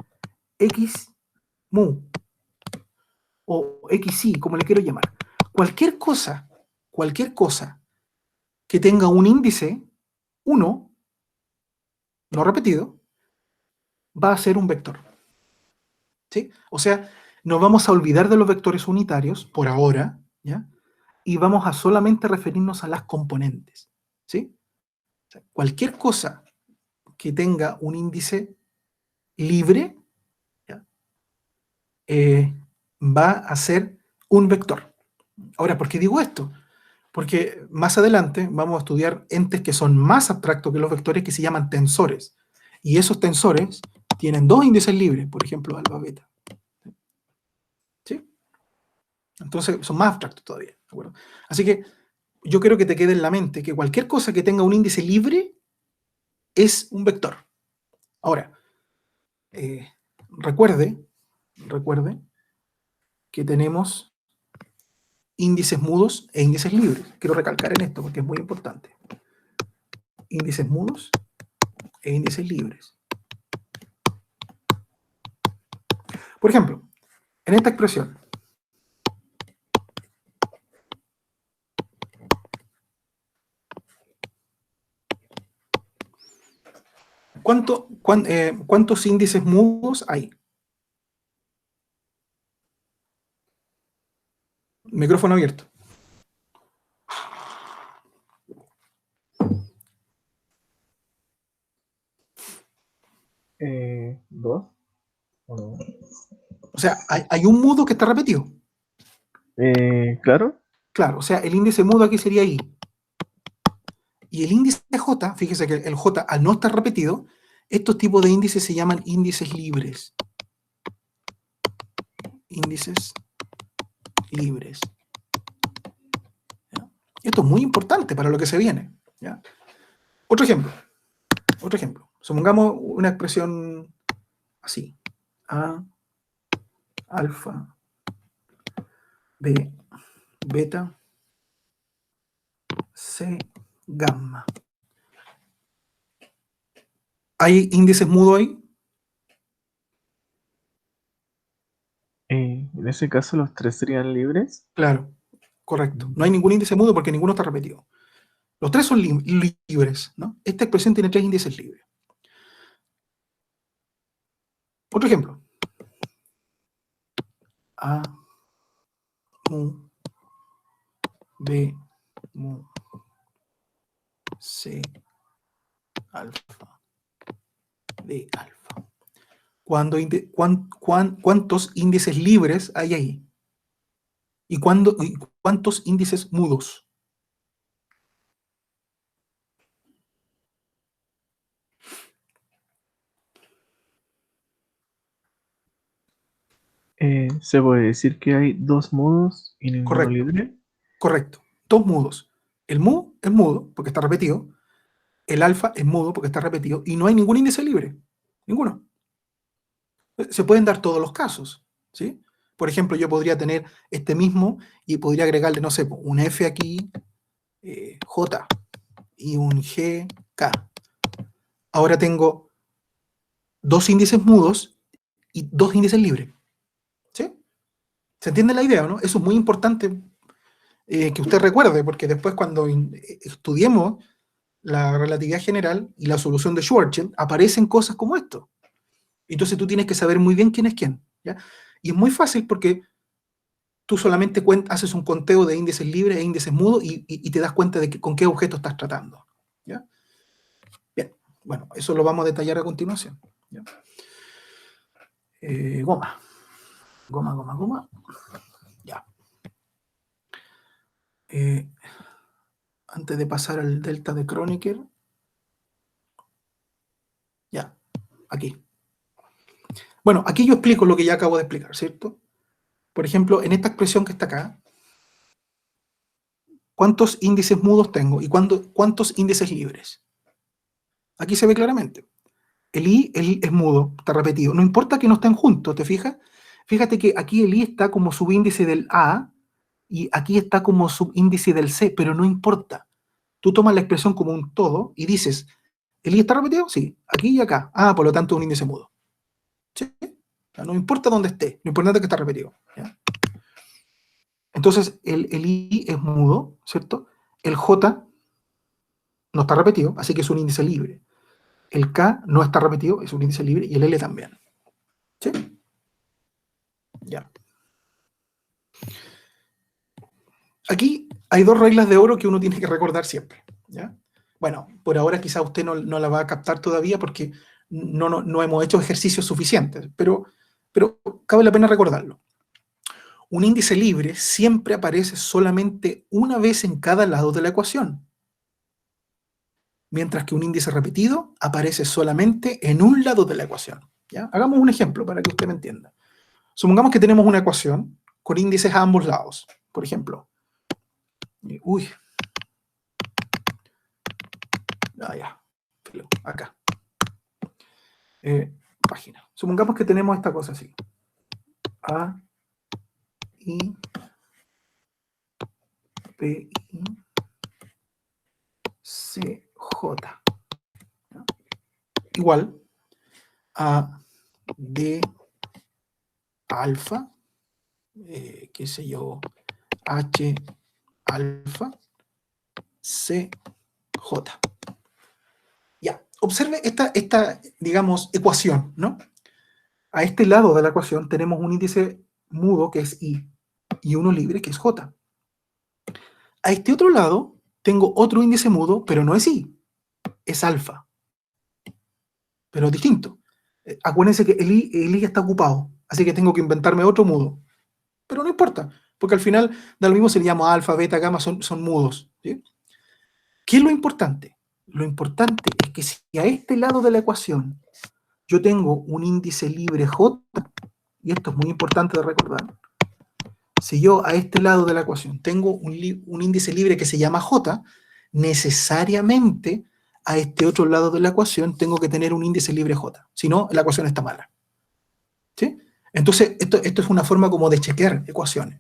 X, mu, o XY, como le quiero llamar. Cualquier cosa que tenga un índice 1, no repetido, va a ser un vector. ¿Sí? O sea, nos vamos a olvidar de los vectores unitarios por ahora, ¿ya? Y vamos a solamente referirnos a las componentes. ¿Sí? O sea, cualquier cosa que tenga un índice libre, ¿ya? Va a ser un vector. Ahora, ¿por qué digo esto? Porque más adelante vamos a estudiar entes que son más abstractos que los vectores, que se llaman tensores. Y esos tensores tienen dos índices libres, por ejemplo, alfa, beta. ¿Sí? Entonces son más abstractos todavía. ¿De acuerdo? Así que yo quiero que te quede en la mente que cualquier cosa que tenga un índice libre es un vector. Ahora, recuerde que tenemos índices mudos e índices libres. Quiero recalcar en esto porque es muy importante. Índices mudos e índices libres. Por ejemplo, en esta expresión, ¿cuántos índices mudos hay? Micrófono abierto. ¿Dos? ¿O no? O sea, hay un mudo que está repetido. Claro. Claro, o sea, el índice mudo aquí sería I. Y el índice J, fíjese que el J, al no estar repetido, estos tipos de índices se llaman índices libres. Índices libres. ¿Ya? Esto es muy importante para lo que se viene. ¿Ya? Otro ejemplo. Supongamos una expresión así. A, alfa, B, beta, C, gamma. ¿Hay índices mudos ahí? En ese caso, los tres serían libres. Claro, correcto. No hay ningún índice mudo porque ninguno está repetido. Los tres son libres, ¿no? Esta expresión tiene tres índices libres. Otro ejemplo. A, mu, B, mu, C, alfa, D, alfa. ¿Cuántos índices libres hay ahí? ¿Y cuántos índices mudos? Se puede decir que hay dos mudos y ninguno Correcto. libre. Correcto. Dos mudos. El mu es mudo porque está repetido. El alfa es mudo porque está repetido. Y no hay ningún índice libre. Ninguno. Se pueden dar todos los casos. ¿Sí? Por ejemplo, yo podría tener este mismo y podría agregarle, no sé, un F aquí, J, y un G, K. Ahora tengo dos índices mudos y dos índices libres. ¿Sí? ¿Se entiende la idea, no? Eso es muy importante que usted recuerde, porque después cuando estudiemos la relatividad general y la solución de Schwarzschild, aparecen cosas como esto. Entonces tú tienes que saber muy bien quién es quién. ¿Ya? Y es muy fácil porque tú solamente haces un conteo de índices libres e índices mudos y te das cuenta de con qué objeto estás tratando. ¿Ya? Bueno, eso lo vamos a detallar a continuación. ¿Ya? Goma. Goma. Ya. Antes de pasar al delta de Kronecker. Ya, aquí. Bueno, aquí yo explico lo que ya acabo de explicar, ¿cierto? Por ejemplo, en esta expresión que está acá, ¿cuántos índices mudos tengo? ¿Y cuántos índices libres? Aquí se ve claramente. El I es mudo, está repetido. No importa que no estén juntos, ¿te fijas? Fíjate que aquí el I está como subíndice del A y aquí está como subíndice del C, pero no importa. Tú tomas la expresión como un todo y dices, ¿el I está repetido? Sí, aquí y acá. Ah, por lo tanto es un índice mudo. ¿Sí? O sea, no importa dónde esté, lo importante es que está repetido. ¿Ya? Entonces, el I es mudo, ¿cierto? El J no está repetido, así que es un índice libre. El K no está repetido, es un índice libre, y el L también. ¿Sí? Ya. Aquí hay dos reglas de oro que uno tiene que recordar siempre. ¿Ya? Bueno, por ahora quizá usted no la va a captar todavía porque no hemos hecho ejercicios suficientes, pero cabe la pena recordarlo. Un índice libre siempre aparece solamente una vez en cada lado de la ecuación, mientras que un índice repetido aparece solamente en un lado de la ecuación. ¿Ya? Hagamos un ejemplo para que usted me entienda. Supongamos que tenemos una ecuación con índices a ambos lados. Por ejemplo, ya, acá. Página. Supongamos que tenemos esta cosa así. A, I, P, I, C, J. ¿Ya? Igual a D, alfa, qué sé yo, H, alfa, C, J. Ya, observe esta, digamos, ecuación, ¿no? A este lado de la ecuación tenemos un índice mudo que es I y uno libre que es J. A este otro lado tengo otro índice mudo, pero no es I, es alfa, pero distinto. Acuérdense que el I está ocupado, así que tengo que inventarme otro mudo. Pero no importa, porque al final da lo mismo si le llamo alfa, beta, gamma, son mudos. ¿Sí? ¿Qué es lo importante? Lo importante es que si a este lado de la ecuación yo tengo un índice libre J, y esto es muy importante de recordar, si yo a este lado de la ecuación tengo un índice libre que se llama J, necesariamente a este otro lado de la ecuación tengo que tener un índice libre J, si no, la ecuación está mala. ¿Sí? Entonces, esto es una forma como de chequear ecuaciones.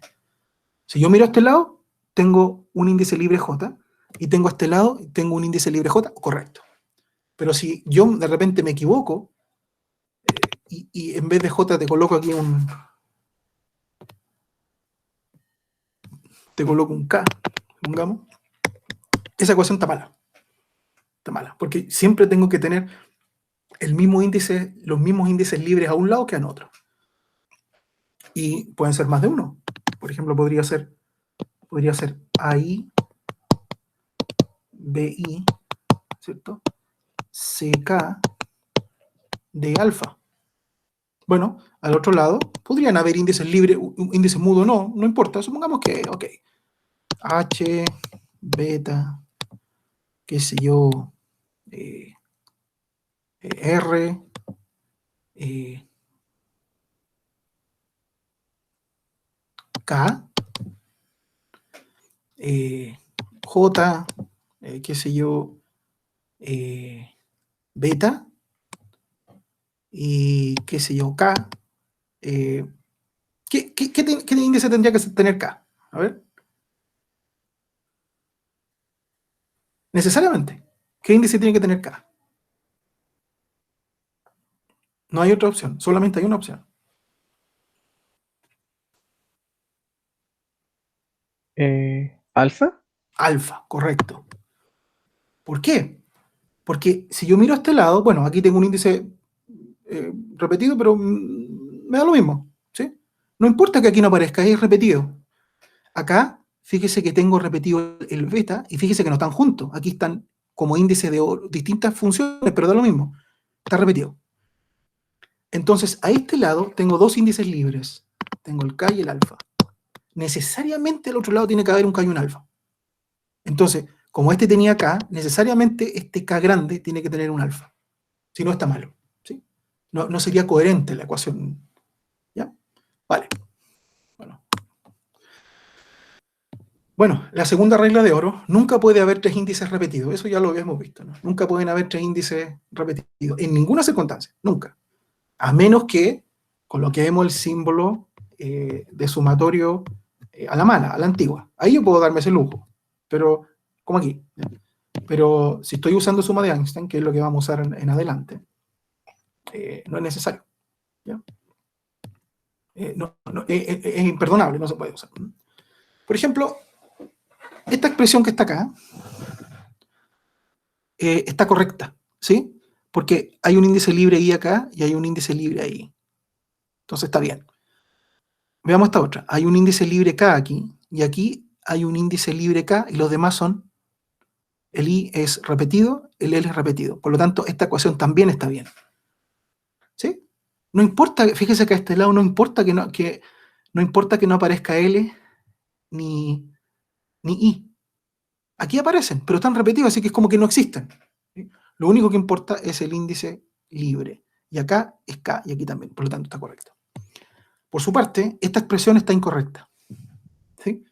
Si yo miro a este lado, tengo un índice libre J, y tengo a este lado, tengo un índice libre J, correcto. Pero si yo de repente me equivoco, y en vez de J te coloco aquí te coloco un K, pongamos, esa ecuación está mala. Está mala, porque siempre tengo que tener el mismo índice, los mismos índices libres a un lado que a otro. Y pueden ser más de uno. Por ejemplo, podría ser AI, BI, ¿cierto? CK de alfa. Bueno, al otro lado podrían haber índices libres, un índice mudo no importa, supongamos que, ok, H, beta, qué sé yo, R, K, J, qué sé yo, beta, y qué sé yo, K. ¿Qué índice tendría que tener K? A ver. Necesariamente. ¿Qué índice tiene que tener K? No hay otra opción, solamente hay una opción. ¿Alfa? Alfa, correcto. ¿Por qué? Porque si yo miro a este lado, bueno, aquí tengo un índice repetido, pero me da lo mismo, ¿sí? No importa que aquí no aparezca, es repetido. Acá, fíjese que tengo repetido el beta y fíjese que no están juntos. Aquí están como índice de oro, distintas funciones, pero da lo mismo, está repetido. Entonces, a este lado tengo dos índices libres, tengo el K y el alfa. Necesariamente al otro lado tiene que haber un K y un alfa. Entonces, como este tenía K, necesariamente este K grande tiene que tener un alfa. Si no, está malo. ¿Sí? No sería coherente la ecuación. ¿Ya? Vale. Bueno, la segunda regla de oro, nunca puede haber tres índices repetidos. Eso ya lo habíamos visto, ¿no? Nunca pueden haber tres índices repetidos. En ninguna circunstancia. Nunca. A menos que coloquemos el símbolo de sumatorio a la mala, a la antigua. Ahí yo puedo darme ese lujo. Pero, como aquí. ¿Ya? Pero si estoy usando suma de Einstein, que es lo que vamos a usar en adelante, no es necesario. ¿Ya? Es imperdonable, no se puede usar. Por ejemplo, esta expresión que está acá está correcta, ¿sí? Porque hay un índice libre I acá y hay un índice libre ahí. Entonces está bien. Veamos esta otra. Hay un índice libre K aquí y aquí hay un índice libre K y los demás son, el I es repetido, el L es repetido. Por lo tanto, esta ecuación también está bien. ¿Sí? No importa, fíjese que a este lado no importa no importa que no aparezca L ni I. Aquí aparecen, pero están repetidos, así que es como que no existen. ¿Sí? Lo único que importa es el índice libre. Y acá es K, y aquí también, por lo tanto está correcto. Por su parte, esta expresión está incorrecta. ¿Sí?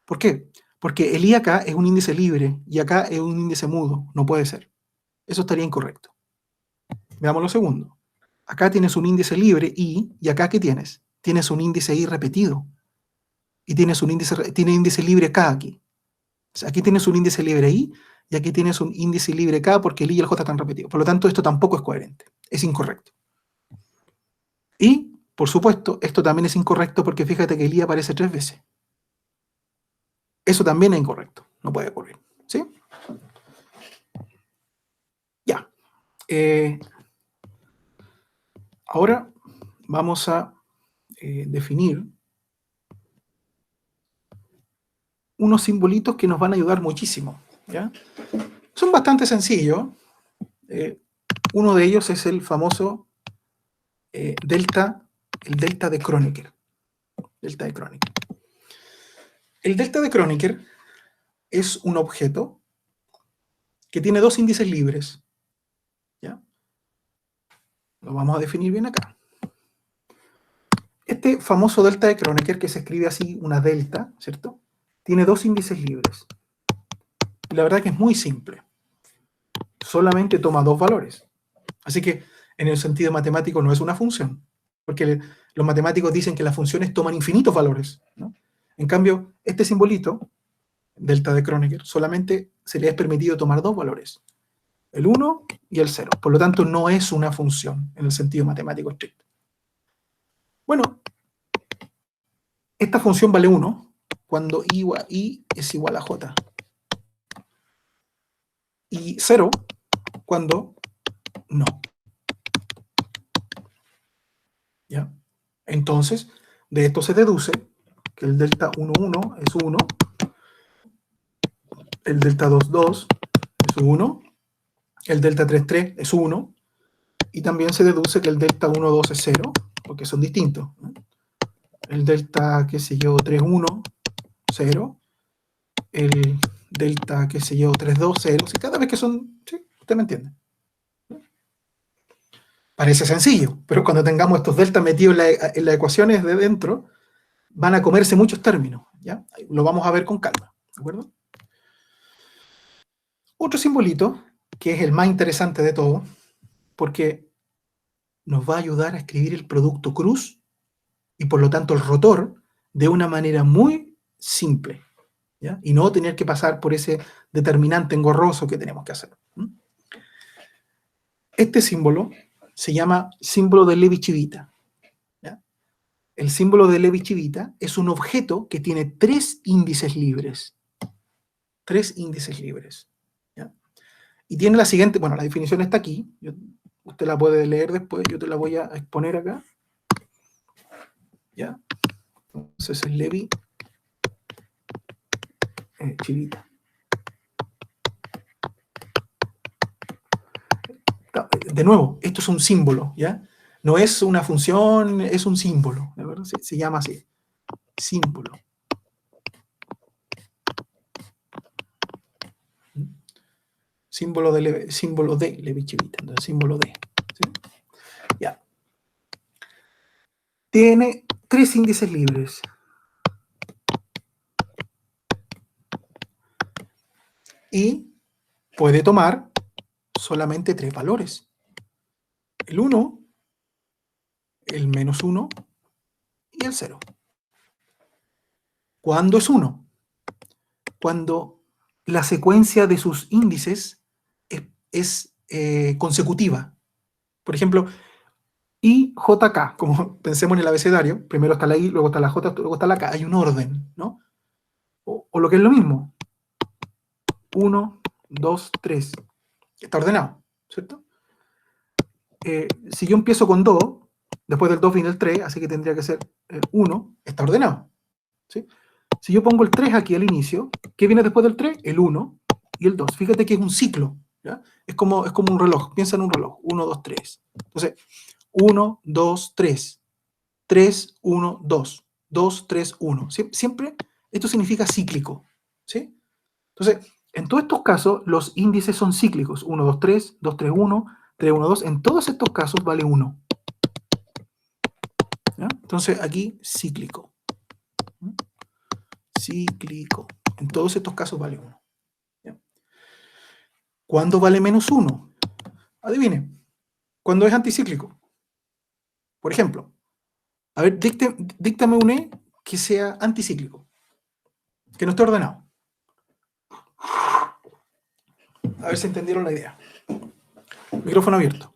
¿Por qué? Porque el I acá es un índice libre, y acá es un índice mudo. No puede ser. Eso estaría incorrecto. Veamos lo segundo. Acá tienes un índice libre, I, y acá ¿qué tienes? Tienes un índice I repetido. Y tienes tiene índice libre K aquí. O sea, aquí tienes un índice libre I, y aquí tienes un índice libre K porque el I y el J están repetidos. Por lo tanto, esto tampoco es coherente. Es incorrecto. Y, por supuesto, esto también es incorrecto porque fíjate que el I aparece 3 veces. Eso también es incorrecto. No puede ocurrir. ¿Sí? Ya. Ahora vamos a definir unos simbolitos que nos van a ayudar muchísimo. ¿Ya? Son bastante sencillos. Uno de ellos es el famoso delta, el delta de Kronecker. Delta de Kronecker. El delta de Kronecker es un objeto que tiene dos índices libres. ¿Ya? Lo vamos a definir bien acá. Este famoso delta de Kronecker, que se escribe así, una delta, ¿cierto? Tiene dos índices libres. Y la verdad que es muy simple. Solamente toma dos valores. Así que, en el sentido matemático, no es una función. Porque los matemáticos dicen que las funciones toman infinitos valores, ¿no? En cambio, este simbolito, delta de Kronecker, solamente se le es permitido tomar dos valores. El 1 y el 0. Por lo tanto, no es una función en el sentido matemático estricto. Bueno, esta función vale 1 cuando I es igual a J. Y 0 cuando no. ¿Ya? Entonces, de esto se deduce que el delta 1, 1 es 1, el delta 2, 2 es 1, el delta 3, 3 es 1, y también se deduce que el delta 1, 2 es 0, porque son distintos, ¿no? El delta, qué sé yo, 3, 1, 0, el delta, qué sé yo, 3, 2, 0, y cada vez que son, sí, usted me entiende. Parece sencillo, pero cuando tengamos estos deltas metidos en las ecuaciones de dentro, van a comerse muchos términos, ¿ya? Lo vamos a ver con calma, ¿de acuerdo? Otro simbolito, que es el más interesante de todo, porque nos va a ayudar a escribir el producto cruz y por lo tanto el rotor de una manera muy simple, ¿ya? Y no tener que pasar por ese determinante engorroso que tenemos que hacer. Este símbolo se llama símbolo de Levi-Civita. El símbolo de Levi-Civita es un objeto que tiene tres índices libres. Tres índices libres. ¿Ya? Y tiene la siguiente, bueno, la definición está aquí. Usted la puede leer después, yo te la voy a exponer acá. ¿Ya? Entonces es Levi-Civita. De nuevo, esto es un símbolo, ¿ya? No es una función, es un símbolo, ¿de acuerdo? Se llama así, símbolo. Símbolo de Levi-Civita, entonces símbolo de. ¿Sí? Ya. Tiene 3 índices libres. Y puede tomar solamente 3 valores. El 1, el -1 y el 0. ¿Cuándo es 1? Cuando la secuencia de sus índices es consecutiva. Por ejemplo, IJK, como pensemos en el abecedario, primero está la I, luego está la J, luego está la K, hay un orden, ¿no? O lo que es lo mismo, 1, 2, 3, está ordenado, ¿cierto? Si yo empiezo con 2, después del 2 viene el 3, así que tendría que ser 1, está ordenado, ¿sí? Si yo pongo el 3 aquí al inicio, ¿qué viene después del 3? El 1 y el 2. Fíjate que es un ciclo, ¿ya? Es como un reloj, piensa en un reloj, 1, 2, 3. Entonces, 1, 2, 3, 3, 1, 2, 2, 3, 1. Siempre esto significa cíclico, ¿sí? Entonces, en todos estos casos, los índices son cíclicos. 1, 2, 3, 2, 3, 1, 3, 1, 2. En todos estos casos vale 1. ¿Ya? Entonces, aquí, cíclico. Cíclico. En todos estos casos vale 1. ¿Ya? ¿Cuándo vale -1? Adivine. ¿Cuándo es anticíclico? Por ejemplo, a ver, díctame un E que sea anticíclico, que no esté ordenado. A ver si entendieron la idea. Micrófono abierto.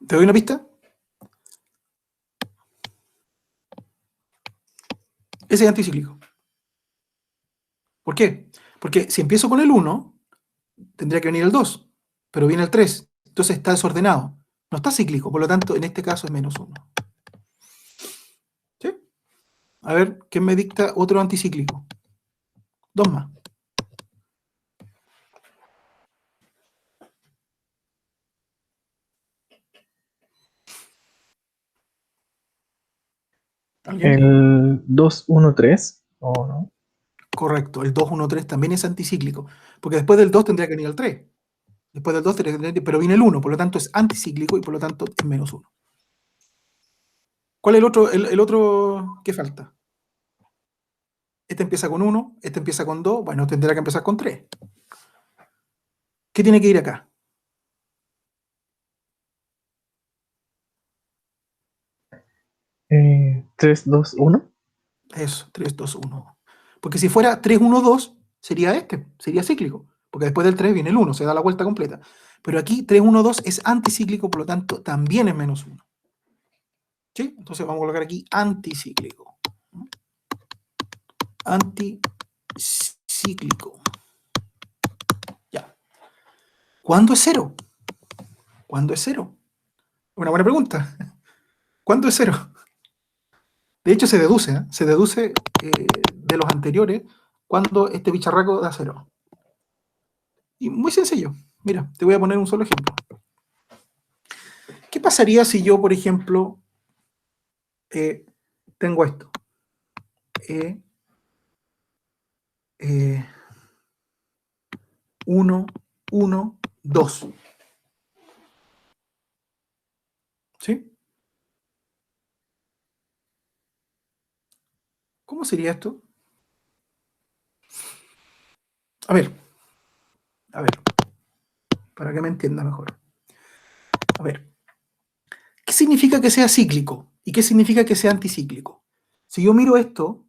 ¿Te doy una pista? Ese es anticíclico. ¿Por qué? Porque si empiezo con el 1, tendría que venir el 2, pero viene el 3. Entonces está desordenado. No está cíclico, por lo tanto, en este caso es -1. ¿Sí? A ver, ¿quién me dicta otro anticíclico? 2 más. ¿Alguien? El 213, ¿o no? Correcto, el 2, 1, 3 también es anticíclico, porque después del 2 tendría que venir el 3. Después del 2 tendría que venir, pero viene el 1, por lo tanto es anticíclico y por lo tanto es -1. ¿Cuál es el otro que falta? Este empieza con 1, este empieza con 2, bueno, tendrá que empezar con 3. ¿Qué tiene que ir acá? 3, 2, 1. Eso, 3, 2, 1. Porque si fuera 3, 1, 2, sería sería cíclico, porque después del 3 viene el 1, se da la vuelta completa. Pero aquí 3, 1, 2 es anticíclico, por lo tanto también es -1. ¿Sí? Entonces vamos a colocar aquí anticíclico. Anticíclico. Ya. ¿Cuándo es 0? ¿Cuándo es 0? Una buena pregunta. ¿Cuándo es 0? De hecho, se deduce, ¿eh? Se deduce de los anteriores cuando este bicharraco da 0. Y muy sencillo. Mira, te voy a poner un solo ejemplo. ¿Qué pasaría si yo, por ejemplo, tengo esto? 1, 1, 2. ¿Sí? ¿Cómo sería esto? A ver, para que me entienda mejor. A ver, ¿qué significa que sea cíclico? ¿Y qué significa que sea anticíclico? Si yo miro esto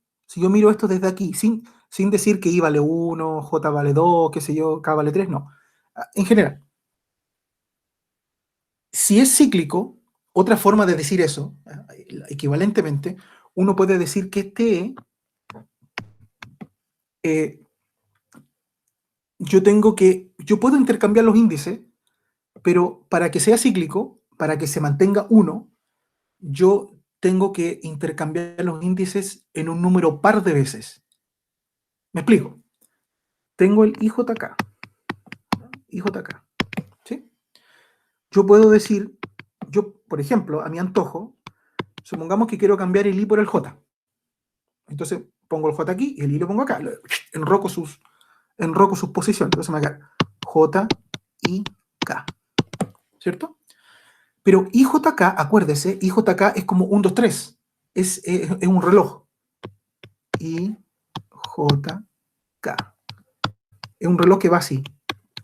desde aquí, sin decir que I vale 1, J vale 2, qué sé yo, K vale 3, no. En general, si es cíclico, otra forma de decir eso, equivalentemente, uno puede decir que este yo puedo intercambiar los índices, pero para que sea cíclico, para que se mantenga 1, yo tengo que intercambiar los índices en un número par de veces. Me explico. Tengo el IJK. IJK. ¿Sí? Yo puedo decir, por ejemplo, a mi antojo, supongamos que quiero cambiar el I por el J. Entonces pongo el J aquí y el I lo pongo acá. Enroco sus posiciones. Entonces me va a quedar J, I, K. ¿Cierto? Pero IJK, acuérdese, IJK es como 1, 2, 3. Es un reloj. IJK. Es un reloj que va así.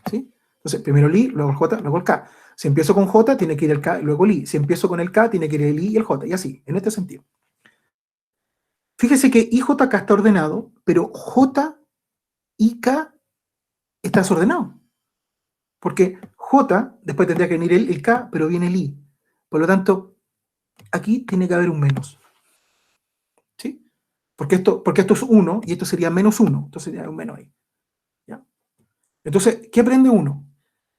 ¿Sí? Entonces, primero el I, luego el J, luego el K. Si empiezo con J, tiene que ir el K, luego el I. Si empiezo con el K, tiene que ir el I y el J. Y así, en este sentido. Fíjese que IJK está ordenado, pero J y K está desordenado. Porque J, después tendría que venir el K, pero viene el I. Por lo tanto, aquí tiene que haber un menos. ¿Sí? Porque esto es 1 y esto sería menos 1. Entonces sería un menos ahí. ¿Ya? Entonces, ¿qué aprende uno?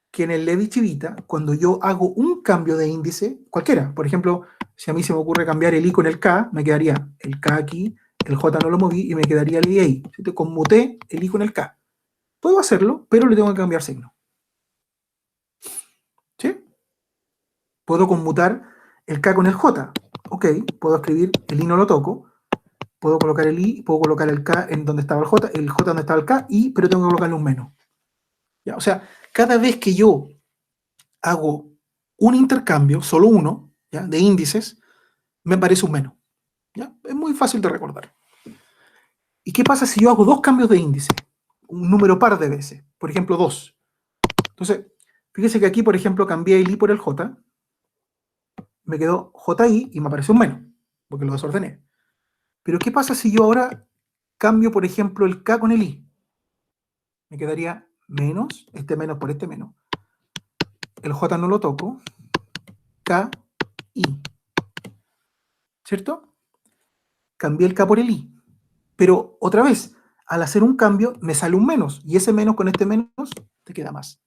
Que en el Levi-Civita, cuando yo hago un cambio de índice, cualquiera, por ejemplo, si a mí se me ocurre cambiar el I con el K, me quedaría el K aquí, el J no lo moví y me quedaría el I ahí. ¿Sí? Conmuté el I con el K. Puedo hacerlo, pero le tengo que cambiar signo. ¿Sí? Puedo conmutar el K con el J. Ok, puedo escribir el I no lo toco, puedo colocar el I, puedo colocar el K en donde estaba el J donde estaba el K, pero tengo que colocarle un menos. ¿Ya? O sea, cada vez que yo hago un intercambio, solo uno, ¿ya? De índices, me aparece un menos. ¿Ya? Es muy fácil de recordar. ¿Y qué pasa si yo hago dos cambios de índice? Un número par de veces, por ejemplo, 2. Entonces, fíjese que aquí, por ejemplo, cambié el I por el J, me quedó JI y me apareció un menos, porque lo desordené. Pero ¿qué pasa si yo ahora cambio, por ejemplo, el K con el I? Me quedaría menos, este menos por este menos. El J no lo toco. K, I. ¿Cierto? Cambié el K por el I. Pero otra vez, al hacer un cambio, me sale un menos. Y ese menos con este menos te queda más.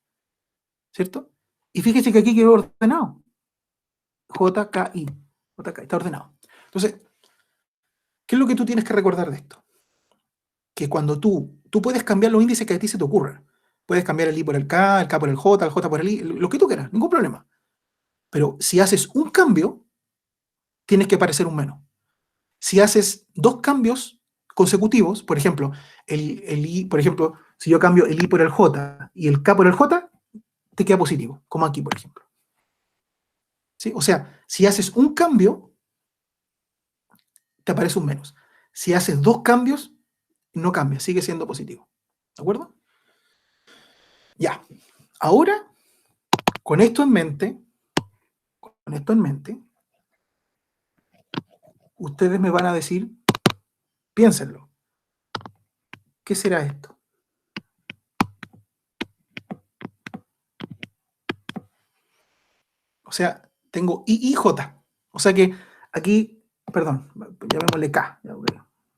¿Cierto? Y fíjese que aquí quedó ordenado. JKI. JK, está ordenado. Entonces, ¿qué es lo que tú tienes que recordar de esto? Que cuando tú puedes cambiar los índices que a ti se te ocurran. Puedes cambiar el I por el K por el J por el I, lo que tú quieras, ningún problema. Pero si haces un cambio, tienes que aparecer un menos. Si haces dos cambios consecutivos, por ejemplo, el I, por ejemplo, si yo cambio el I por el J y el K por el J, te queda positivo, como aquí, por ejemplo. ¿Sí? O sea, si haces un cambio, te aparece un menos. Si haces dos cambios, no cambia, sigue siendo positivo. ¿De acuerdo? Ya. Ahora, con esto en mente, ustedes me van a decir, piénsenlo, ¿qué será esto? O sea, tengo I y J. O sea que aquí, perdón, llamémosle K.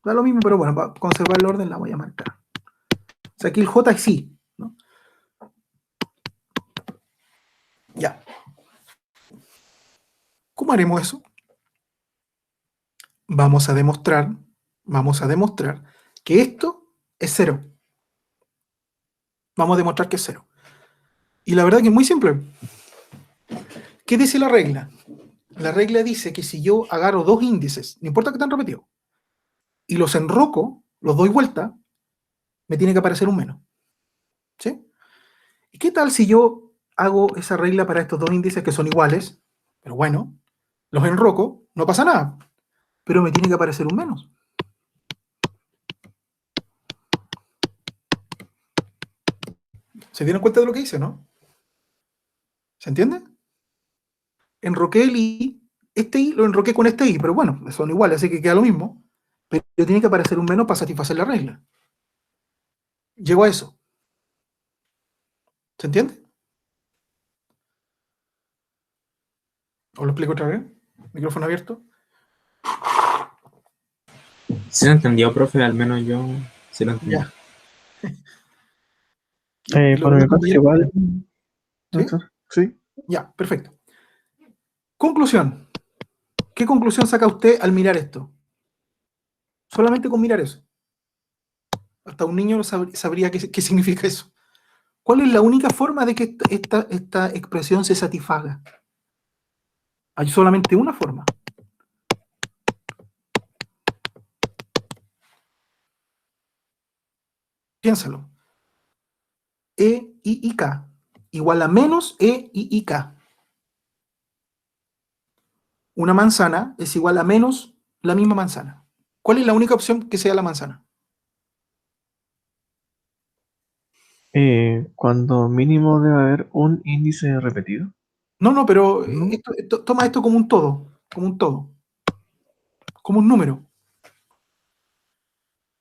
Da lo mismo, pero bueno, para conservar el orden la voy a llamar K. O sea, aquí el J es sí, ¿no? Ya. ¿Cómo haremos eso? Vamos a demostrar que esto es cero. Vamos a demostrar que es cero. Y la verdad que es muy simple. ¿Qué dice la regla? La regla dice que si yo agarro dos índices, no importa que estén repetidos, y los enroco, los doy vuelta, me tiene que aparecer un menos. ¿Sí? ¿Y qué tal si yo hago esa regla para estos dos índices que son iguales, pero bueno, los enroco, no pasa nada, pero me tiene que aparecer un menos? ¿Se dieron cuenta de lo que hice, no? ¿Se entiende? Enroqué el I, este I lo enroqué con este I, pero bueno, son iguales, así que queda lo mismo, pero tiene que aparecer un menos para satisfacer la regla. Llego a eso. ¿Se entiende? ¿Os lo explico otra vez? Micrófono abierto. Sí lo entendió, profe, al menos yo sí lo entendí. Ya. Por mi parte igual, ¿Sí? doctor. Sí. Ya, perfecto. Conclusión. ¿Qué conclusión saca usted al mirar esto? Solamente con mirar eso. Hasta un niño sabría qué significa eso. ¿Cuál es la única forma de que esta expresión se satisfaga? Hay solamente una forma. Piénsalo. E, I y K igual a menos E, I y K. Una manzana es igual a menos la misma manzana. ¿Cuál es la única opción que sea la manzana? Cuando mínimo debe haber un índice repetido. No, pero ¿No? toma esto como un todo, como un número.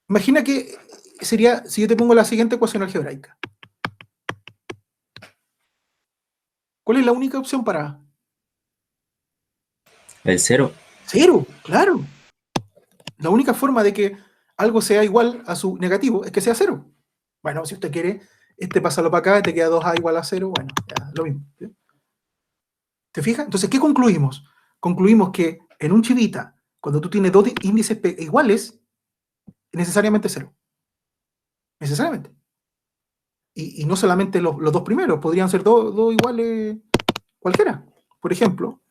Imagina que sería, si yo te pongo la siguiente ecuación algebraica. ¿Cuál es la única opción para A? El 0. Cero, claro. La única forma de que algo sea igual a su negativo es que sea cero. Bueno, si usted quiere, pásalo para acá y te queda 2A igual a 0, bueno, ya, lo mismo. ¿Sí? ¿Te fijas? Entonces, ¿qué concluimos? Concluimos que en un chivita, cuando tú tienes dos índices iguales, necesariamente cero. Necesariamente. Y no solamente los dos primeros, podrían ser dos iguales cualquiera. Por ejemplo,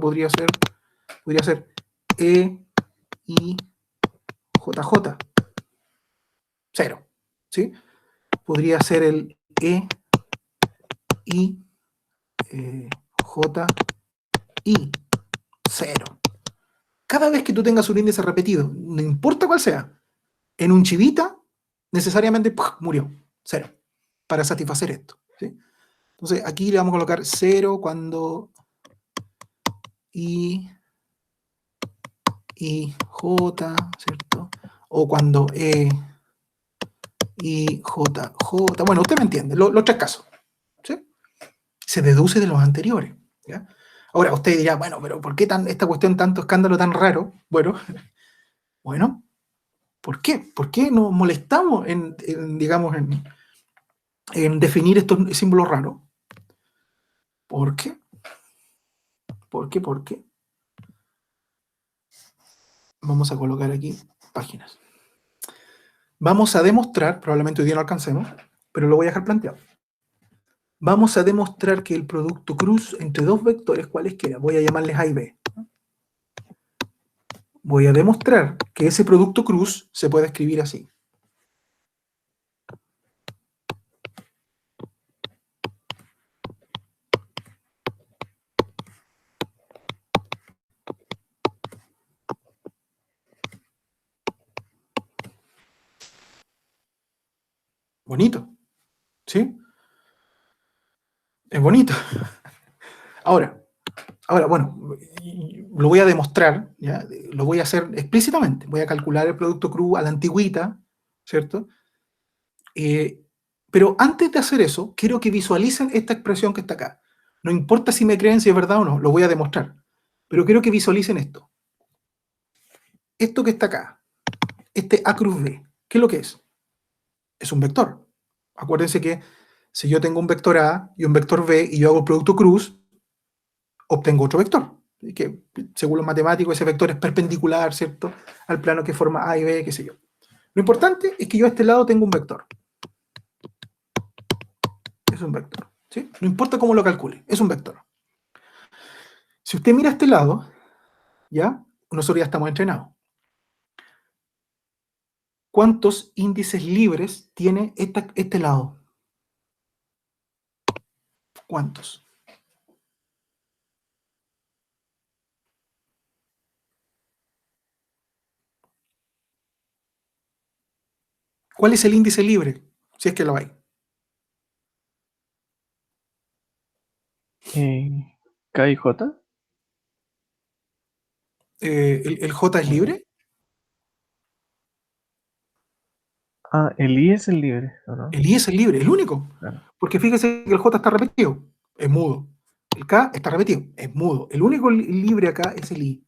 podría ser E, I, J, J. Cero. ¿Sí? Podría ser el E, I, J, I. Cero. Cada vez que tú tengas un índice repetido, no importa cuál sea, en un chivita, necesariamente ¡puf! Murió. Cero. Para satisfacer esto. ¿Sí? Entonces, aquí le vamos a colocar 0 cuando I, J, ¿cierto? O cuando E, I, J, J. Bueno, usted me entiende, los tres casos. ¿Sí? Se deduce de los anteriores. ¿Ya? Ahora, usted dirá, bueno, pero ¿por qué esta cuestión, tanto escándalo tan raro? Bueno, ¿por qué? ¿Por qué nos molestamos digamos, en definir estos símbolos raros? ¿Por qué? ¿Por qué? ¿Por qué? Vamos a colocar aquí páginas. Vamos a demostrar, probablemente hoy día no alcancemos, pero lo voy a dejar planteado. Vamos a demostrar que el producto cruz entre dos vectores cualesquiera, voy a llamarles A y B. Voy a demostrar que ese producto cruz se puede escribir así. Bonito, ¿sí? Es bonito. Ahora, bueno, lo voy a demostrar, ¿ya? Lo voy a hacer explícitamente. Voy a calcular el producto cruz a la antigüita, ¿cierto? Pero antes de hacer eso, quiero que visualicen esta expresión que está acá. No importa si me creen si es verdad o no, lo voy a demostrar. Pero quiero que visualicen esto. Esto que está acá, este A cruz B, ¿qué es lo que es? Es un vector. Acuérdense que si yo tengo un vector A y un vector B y yo hago el producto cruz, obtengo otro vector. Y que según los matemáticos ese vector es perpendicular, ¿cierto? Al plano que forma A y B, qué sé yo. Lo importante es que yo a este lado tengo un vector. Es un vector. ¿Sí? No importa cómo lo calcule, es un vector. Si usted mira a este lado, ¿ya? Nosotros ya estamos entrenados. ¿Cuántos índices libres tiene este lado? ¿Cuántos? ¿Cuál es el índice libre? Si es que lo hay. K y J. ¿El J es libre? Ah, el I es el libre, ¿o no? El I es el libre, el único. Claro. Porque fíjese que el J está repetido, es mudo. El K está repetido, es mudo. El único libre acá es el I.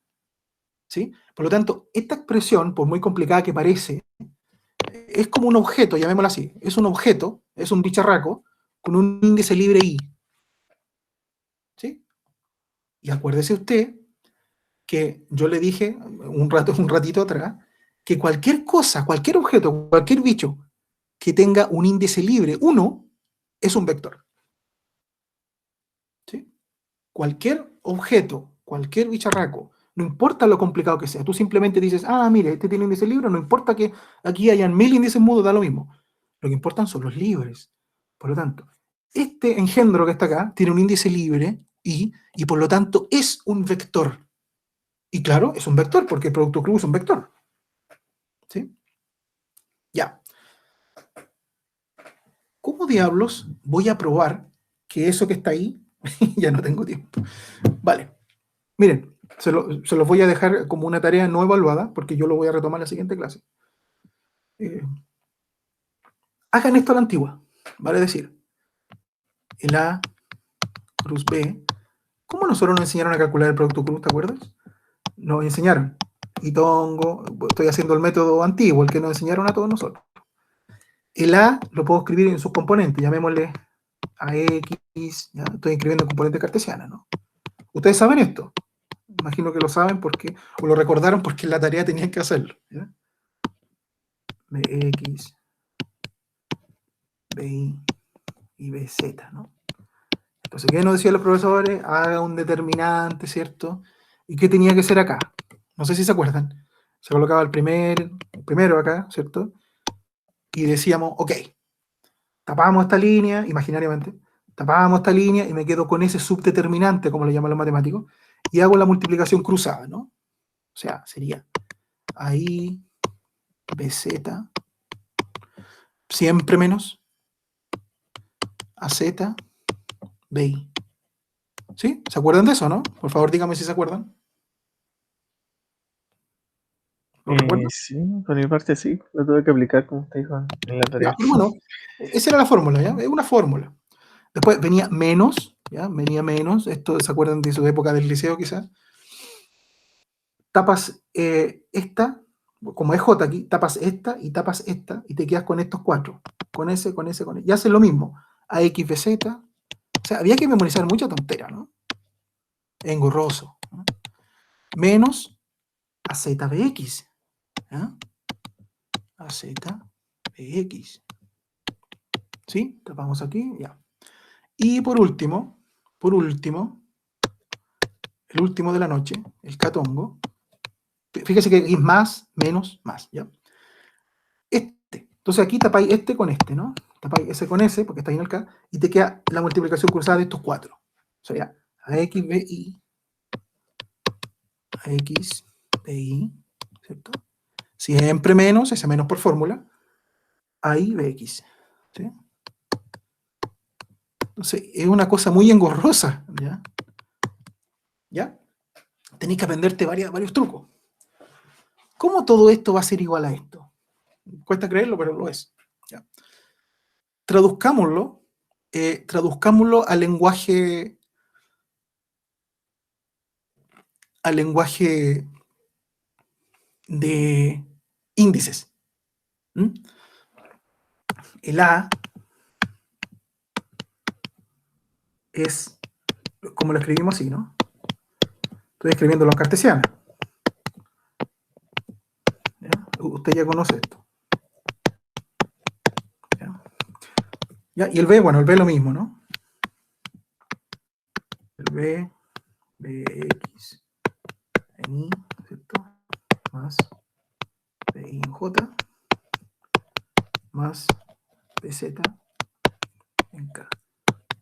¿Sí? Por lo tanto, esta expresión, por muy complicada que parece, es como un objeto, llamémoslo así. Es un objeto, es un bicharraco, con un índice libre I. ¿Sí? Y acuérdese usted que yo le dije un ratito atrás, que cualquier cosa, cualquier objeto, cualquier bicho que tenga un índice libre 1 es un vector. ¿Sí? Cualquier objeto, cualquier bicharraco, no importa lo complicado que sea, tú simplemente dices, mire, este tiene índice libre, no importa que aquí hayan 1000 índices mudos, da lo mismo. Lo que importan son los libres. Por lo tanto, este engendro que está acá tiene un índice libre y por lo tanto es un vector. Y claro, es un vector porque el producto cruz es un vector. ¿Sí? Ya. ¿Cómo diablos voy a probar que eso que está ahí, ya no tengo tiempo? Vale. Miren, se los voy a dejar como una tarea no evaluada, porque yo lo voy a retomar en la siguiente clase. Hagan esto a la antigua, vale decir, el A cruz B. ¿Cómo nosotros nos enseñaron a calcular el producto cruz, te acuerdas? Nos enseñaron. Y Tongo, estoy haciendo el método antiguo, el que nos enseñaron a todos nosotros. El A lo puedo escribir en sus componentes, llamémosle AX, ¿ya? Estoy escribiendo en componentes cartesianas, ¿no? Ustedes saben esto. Imagino que lo saben porque, o lo recordaron porque en la tarea tenían que hacerlo. ¿Ya? Bx, Bi y Bz, ¿no? Entonces, ¿qué nos decían los profesores? Haga un determinante, ¿cierto? ¿Y qué tenía que ser acá? No sé si se acuerdan. Se colocaba el primero acá, ¿cierto? Y decíamos, ok, tapamos esta línea, imaginariamente, tapamos esta línea y me quedo con ese subdeterminante, como le llaman los matemáticos, y hago la multiplicación cruzada, ¿no? O sea, sería ahí, BZ, siempre menos, AZ, BI. ¿Sí? ¿Se acuerdan de eso, no? Por favor, díganme si se acuerdan. ¿Lo recuerdan? Sí, por mi parte sí, lo tuve que aplicar como usted dijo en la tarea. Ya, bueno, esa era la fórmula, ¿ya? Es una fórmula. Después venía menos, ¿ya? Venía menos. Esto, ¿se acuerdan de su época del liceo, quizás? Tapas esta, como es J aquí, tapas esta y te quedas con estos cuatro. Con ese. Y haces lo mismo. AX, BZ. O sea, había que memorizar mucha tontera, ¿no? Engorroso. ¿No? Menos AZBX. ¿Ya? AZBX. ¿Sí? Tapamos aquí, ya. Y por último, el último de la noche, el catongo. Fíjese que aquí es más, menos, más, ¿ya? Entonces aquí tapáis este con este, ¿no? Tapáis ese con ese, porque está ahí en el K, y te queda la multiplicación cruzada de estos cuatro. O sea, AX, BI, AX, BI, ¿cierto? Siempre menos, ese menos por fórmula, AI, BX, ¿sí? Entonces, es una cosa muy engorrosa, ¿ya? ¿Ya? Tenéis que aprenderte varios trucos. ¿Cómo todo esto va a ser igual a esto? Cuesta creerlo, pero lo es. ¿Ya? Traduzcámoslo al lenguaje de índices. ¿Mm? El A es, como lo escribimos así, ¿no? Estoy escribiéndolo en cartesiano. ¿Ya? Usted ya conoce esto. ¿Ya? ¿Ya? Y el B, bueno, el B es lo mismo, ¿no? El B, Bx en I, ¿cierto? Más BI en J, más BZ en K.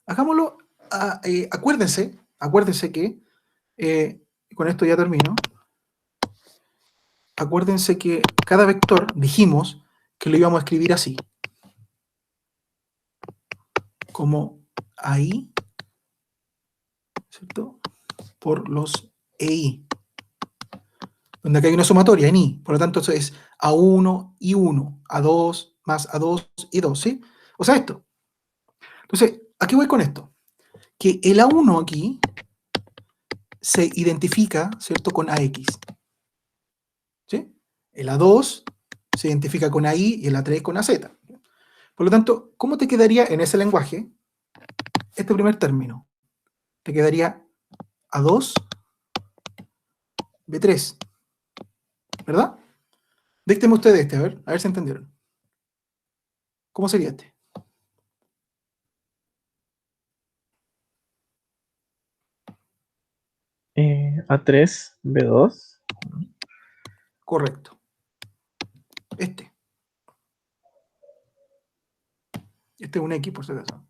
Hagámoslo, acuérdense que, con esto ya termino, acuérdense que cada vector dijimos que lo íbamos a escribir así, como AI, ¿cierto? Por los EI, donde acá hay una sumatoria en I, por lo tanto eso es A1 y 1, A2 más A2 y 2, ¿sí? O sea, esto. Entonces, ¿a qué voy con esto? Que el A1 aquí se identifica, ¿cierto?, con AX. ¿Sí? El A2 se identifica con AI y el A3 con AZ. Por lo tanto, ¿cómo te quedaría en ese lenguaje este primer término? Te quedaría A2 B3, ¿verdad? Dícteme ustedes este, a ver si entendieron. ¿Cómo sería este? A3, B2. Correcto. Este. Este es un X, por si acaso.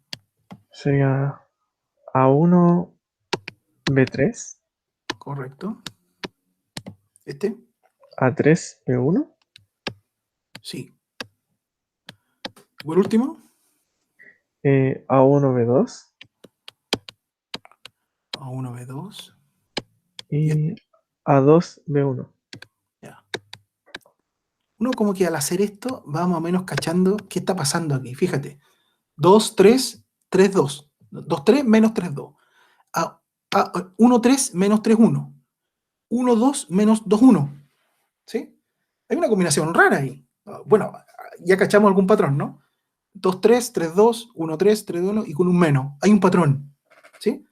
Sería A1, B3. Correcto. Este. A3, B1. Sí. Por último, A1, B2. A1, B2. Y A2, B1. Ya. Uno como que al hacer esto va más o menos cachando qué está pasando aquí. Fíjate. 2, 3, 3, 2. 2, 3 menos 3, 2. 1, 3 menos 3, 1. 1, 2 menos 2, 1. ¿Sí? Hay una combinación rara ahí. Bueno, ya cachamos algún patrón, ¿no? 2, 3, 3, 2, 1, 3, 3, 1 y con un menos. Hay un patrón. ¿Sí?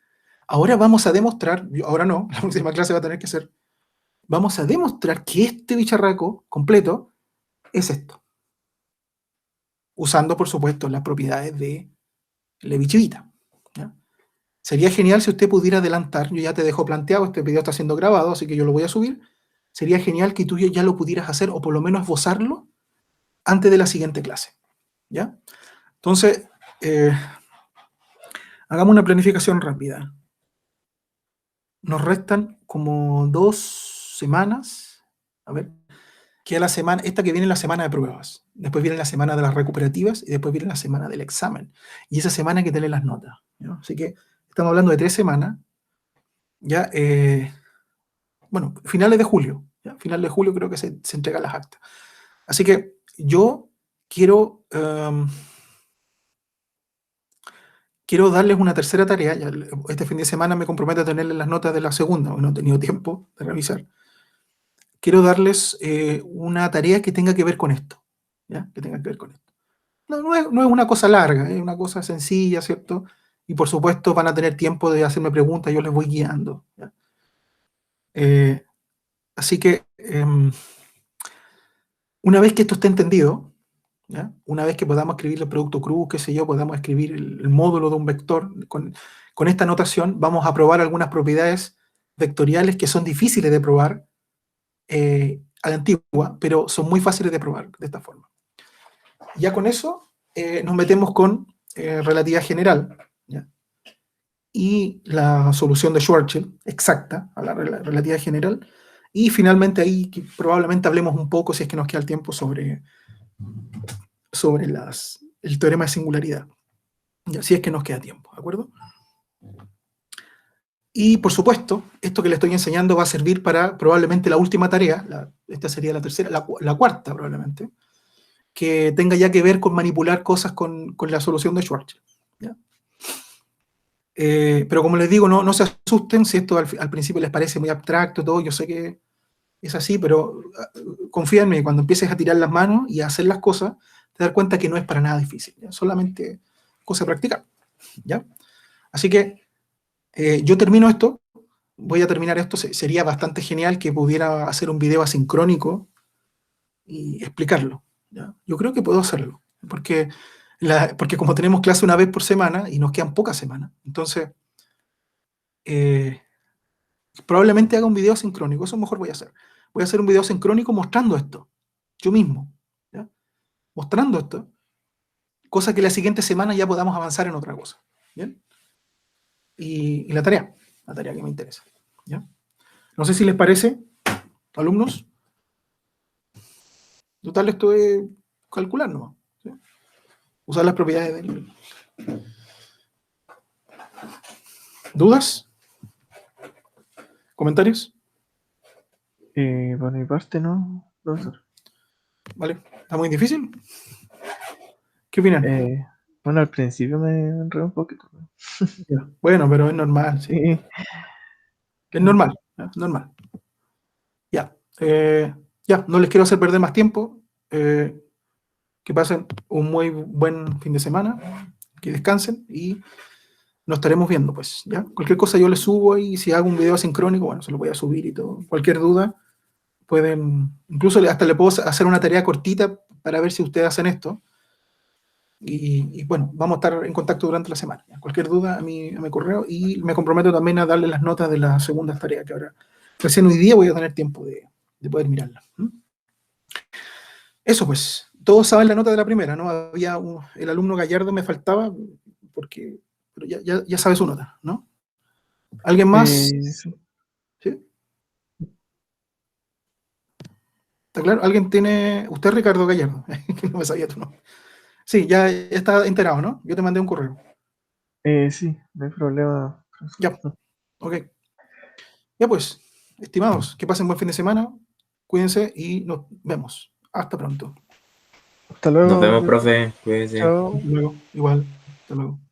Ahora vamos a demostrar, ahora no, la próxima clase va a tener que ser, vamos a demostrar que este bicharraco completo es esto. Usando, por supuesto, las propiedades de Levi-Civita. ¿Ya? Sería genial si usted pudiera adelantar, yo ya te dejo planteado, este video está siendo grabado, así que yo lo voy a subir. Sería genial que tú ya lo pudieras hacer, o por lo menos esbozarlo, antes de la siguiente clase. ¿Ya? Entonces, hagamos una planificación rápida. Nos restan como 2 semanas. A ver, queda la semana, esta que viene es la semana de pruebas. Después viene la semana de las recuperativas y después viene la semana del examen. Y esa semana hay que tener las notas. ¿No? Así que estamos hablando de 3 semanas. Ya, bueno, finales de julio. ¿Ya? Final de julio creo que se entregan las actas. Así que yo quiero darles una tercera tarea. Ya, este fin de semana me comprometo a tenerles las notas de la segunda, porque no he tenido tiempo de revisar. Quiero darles una tarea que tenga que ver con esto. ¿Ya? Que tenga que ver con esto. No es una cosa larga, es una cosa sencilla, ¿cierto? Y por supuesto van a tener tiempo de hacerme preguntas, yo les voy guiando. ¿Ya? Así que una vez que esto esté entendido, ¿ya? Una vez que podamos escribir el producto cruz, qué sé yo, podamos escribir el módulo de un vector con esta notación, vamos a probar algunas propiedades vectoriales que son difíciles de probar a la antigua, pero son muy fáciles de probar de esta forma. Ya con eso nos metemos con relatividad general, ¿ya? Y la solución de Schwarzschild exacta a la relatividad general, y finalmente ahí probablemente hablemos un poco, si es que nos queda el tiempo, sobre el teorema de singularidad, ¿ya? Si es que nos queda tiempo, ¿de acuerdo? Y por supuesto, esto que le estoy enseñando va a servir para probablemente la última tarea, esta sería la tercera, la cuarta probablemente, que tenga ya que ver con manipular cosas con la solución de Schwarzschild, ¿ya? Pero como les digo, no se asusten si esto al principio les parece muy abstracto, todo, yo sé que es así, pero confía en mí, cuando empieces a tirar las manos y a hacer las cosas, te das cuenta que no es para nada difícil, ¿ya? Solamente cosa de practicar, ¿ya? Así que yo termino esto, voy a terminar esto, sería bastante genial que pudiera hacer un video asincrónico y explicarlo, ¿ya? Yo creo que puedo hacerlo, porque como tenemos clase una vez por semana y nos quedan pocas semanas, entonces probablemente haga un video asincrónico, eso mejor voy a hacer. Voy a hacer un video asincrónico mostrando esto, yo mismo, ¿ya? Mostrando esto, cosa que la siguiente semana ya podamos avanzar en otra cosa, ¿bien? Y la tarea que me interesa, ¿ya? No sé si les parece, alumnos. Total, esto es calcular, ¿no? ¿Sí? Usar las propiedades del... ¿Dudas? ¿Comentarios? Por mi parte, no, profesor. ¿Vale? ¿Está muy difícil? ¿Qué opinan? Bueno, al principio me enredé un poquito. Ya. Bueno, pero es normal, sí. Sí. Es normal, ¿ya? Normal. Ya. Ya, no les quiero hacer perder más tiempo. Que pasen un muy buen fin de semana, que descansen y nos estaremos viendo, pues, ¿ya? Cualquier cosa yo le subo y si hago un video asincrónico, bueno, se lo voy a subir y todo. Cualquier duda, pueden, incluso hasta le puedo hacer una tarea cortita para ver si ustedes hacen esto. Y bueno, vamos a estar en contacto durante la semana. ¿Ya? Cualquier duda a mi correo, y me comprometo también a darle las notas de la segunda tarea, que ahora, recién hoy día voy a tener tiempo de poder mirarla. Eso pues, todos saben la nota de la primera, ¿no? Había el alumno Gallardo me faltaba, pero ya sabe su nota, ¿no? ¿Alguien más? Sí. ¿Sí? ¿Está claro? ¿Alguien tiene? Usted, Ricardo Gallardo, que no me sabía tu nombre. Sí, ya está enterado, ¿no? Yo te mandé un correo. Sí, no hay problema. Ya, ok. Ya pues, estimados, que pasen buen fin de semana, cuídense y nos vemos. Hasta pronto. Hasta luego. Nos vemos, profe. Cuídese. Chao. Hasta luego, igual. Hasta luego.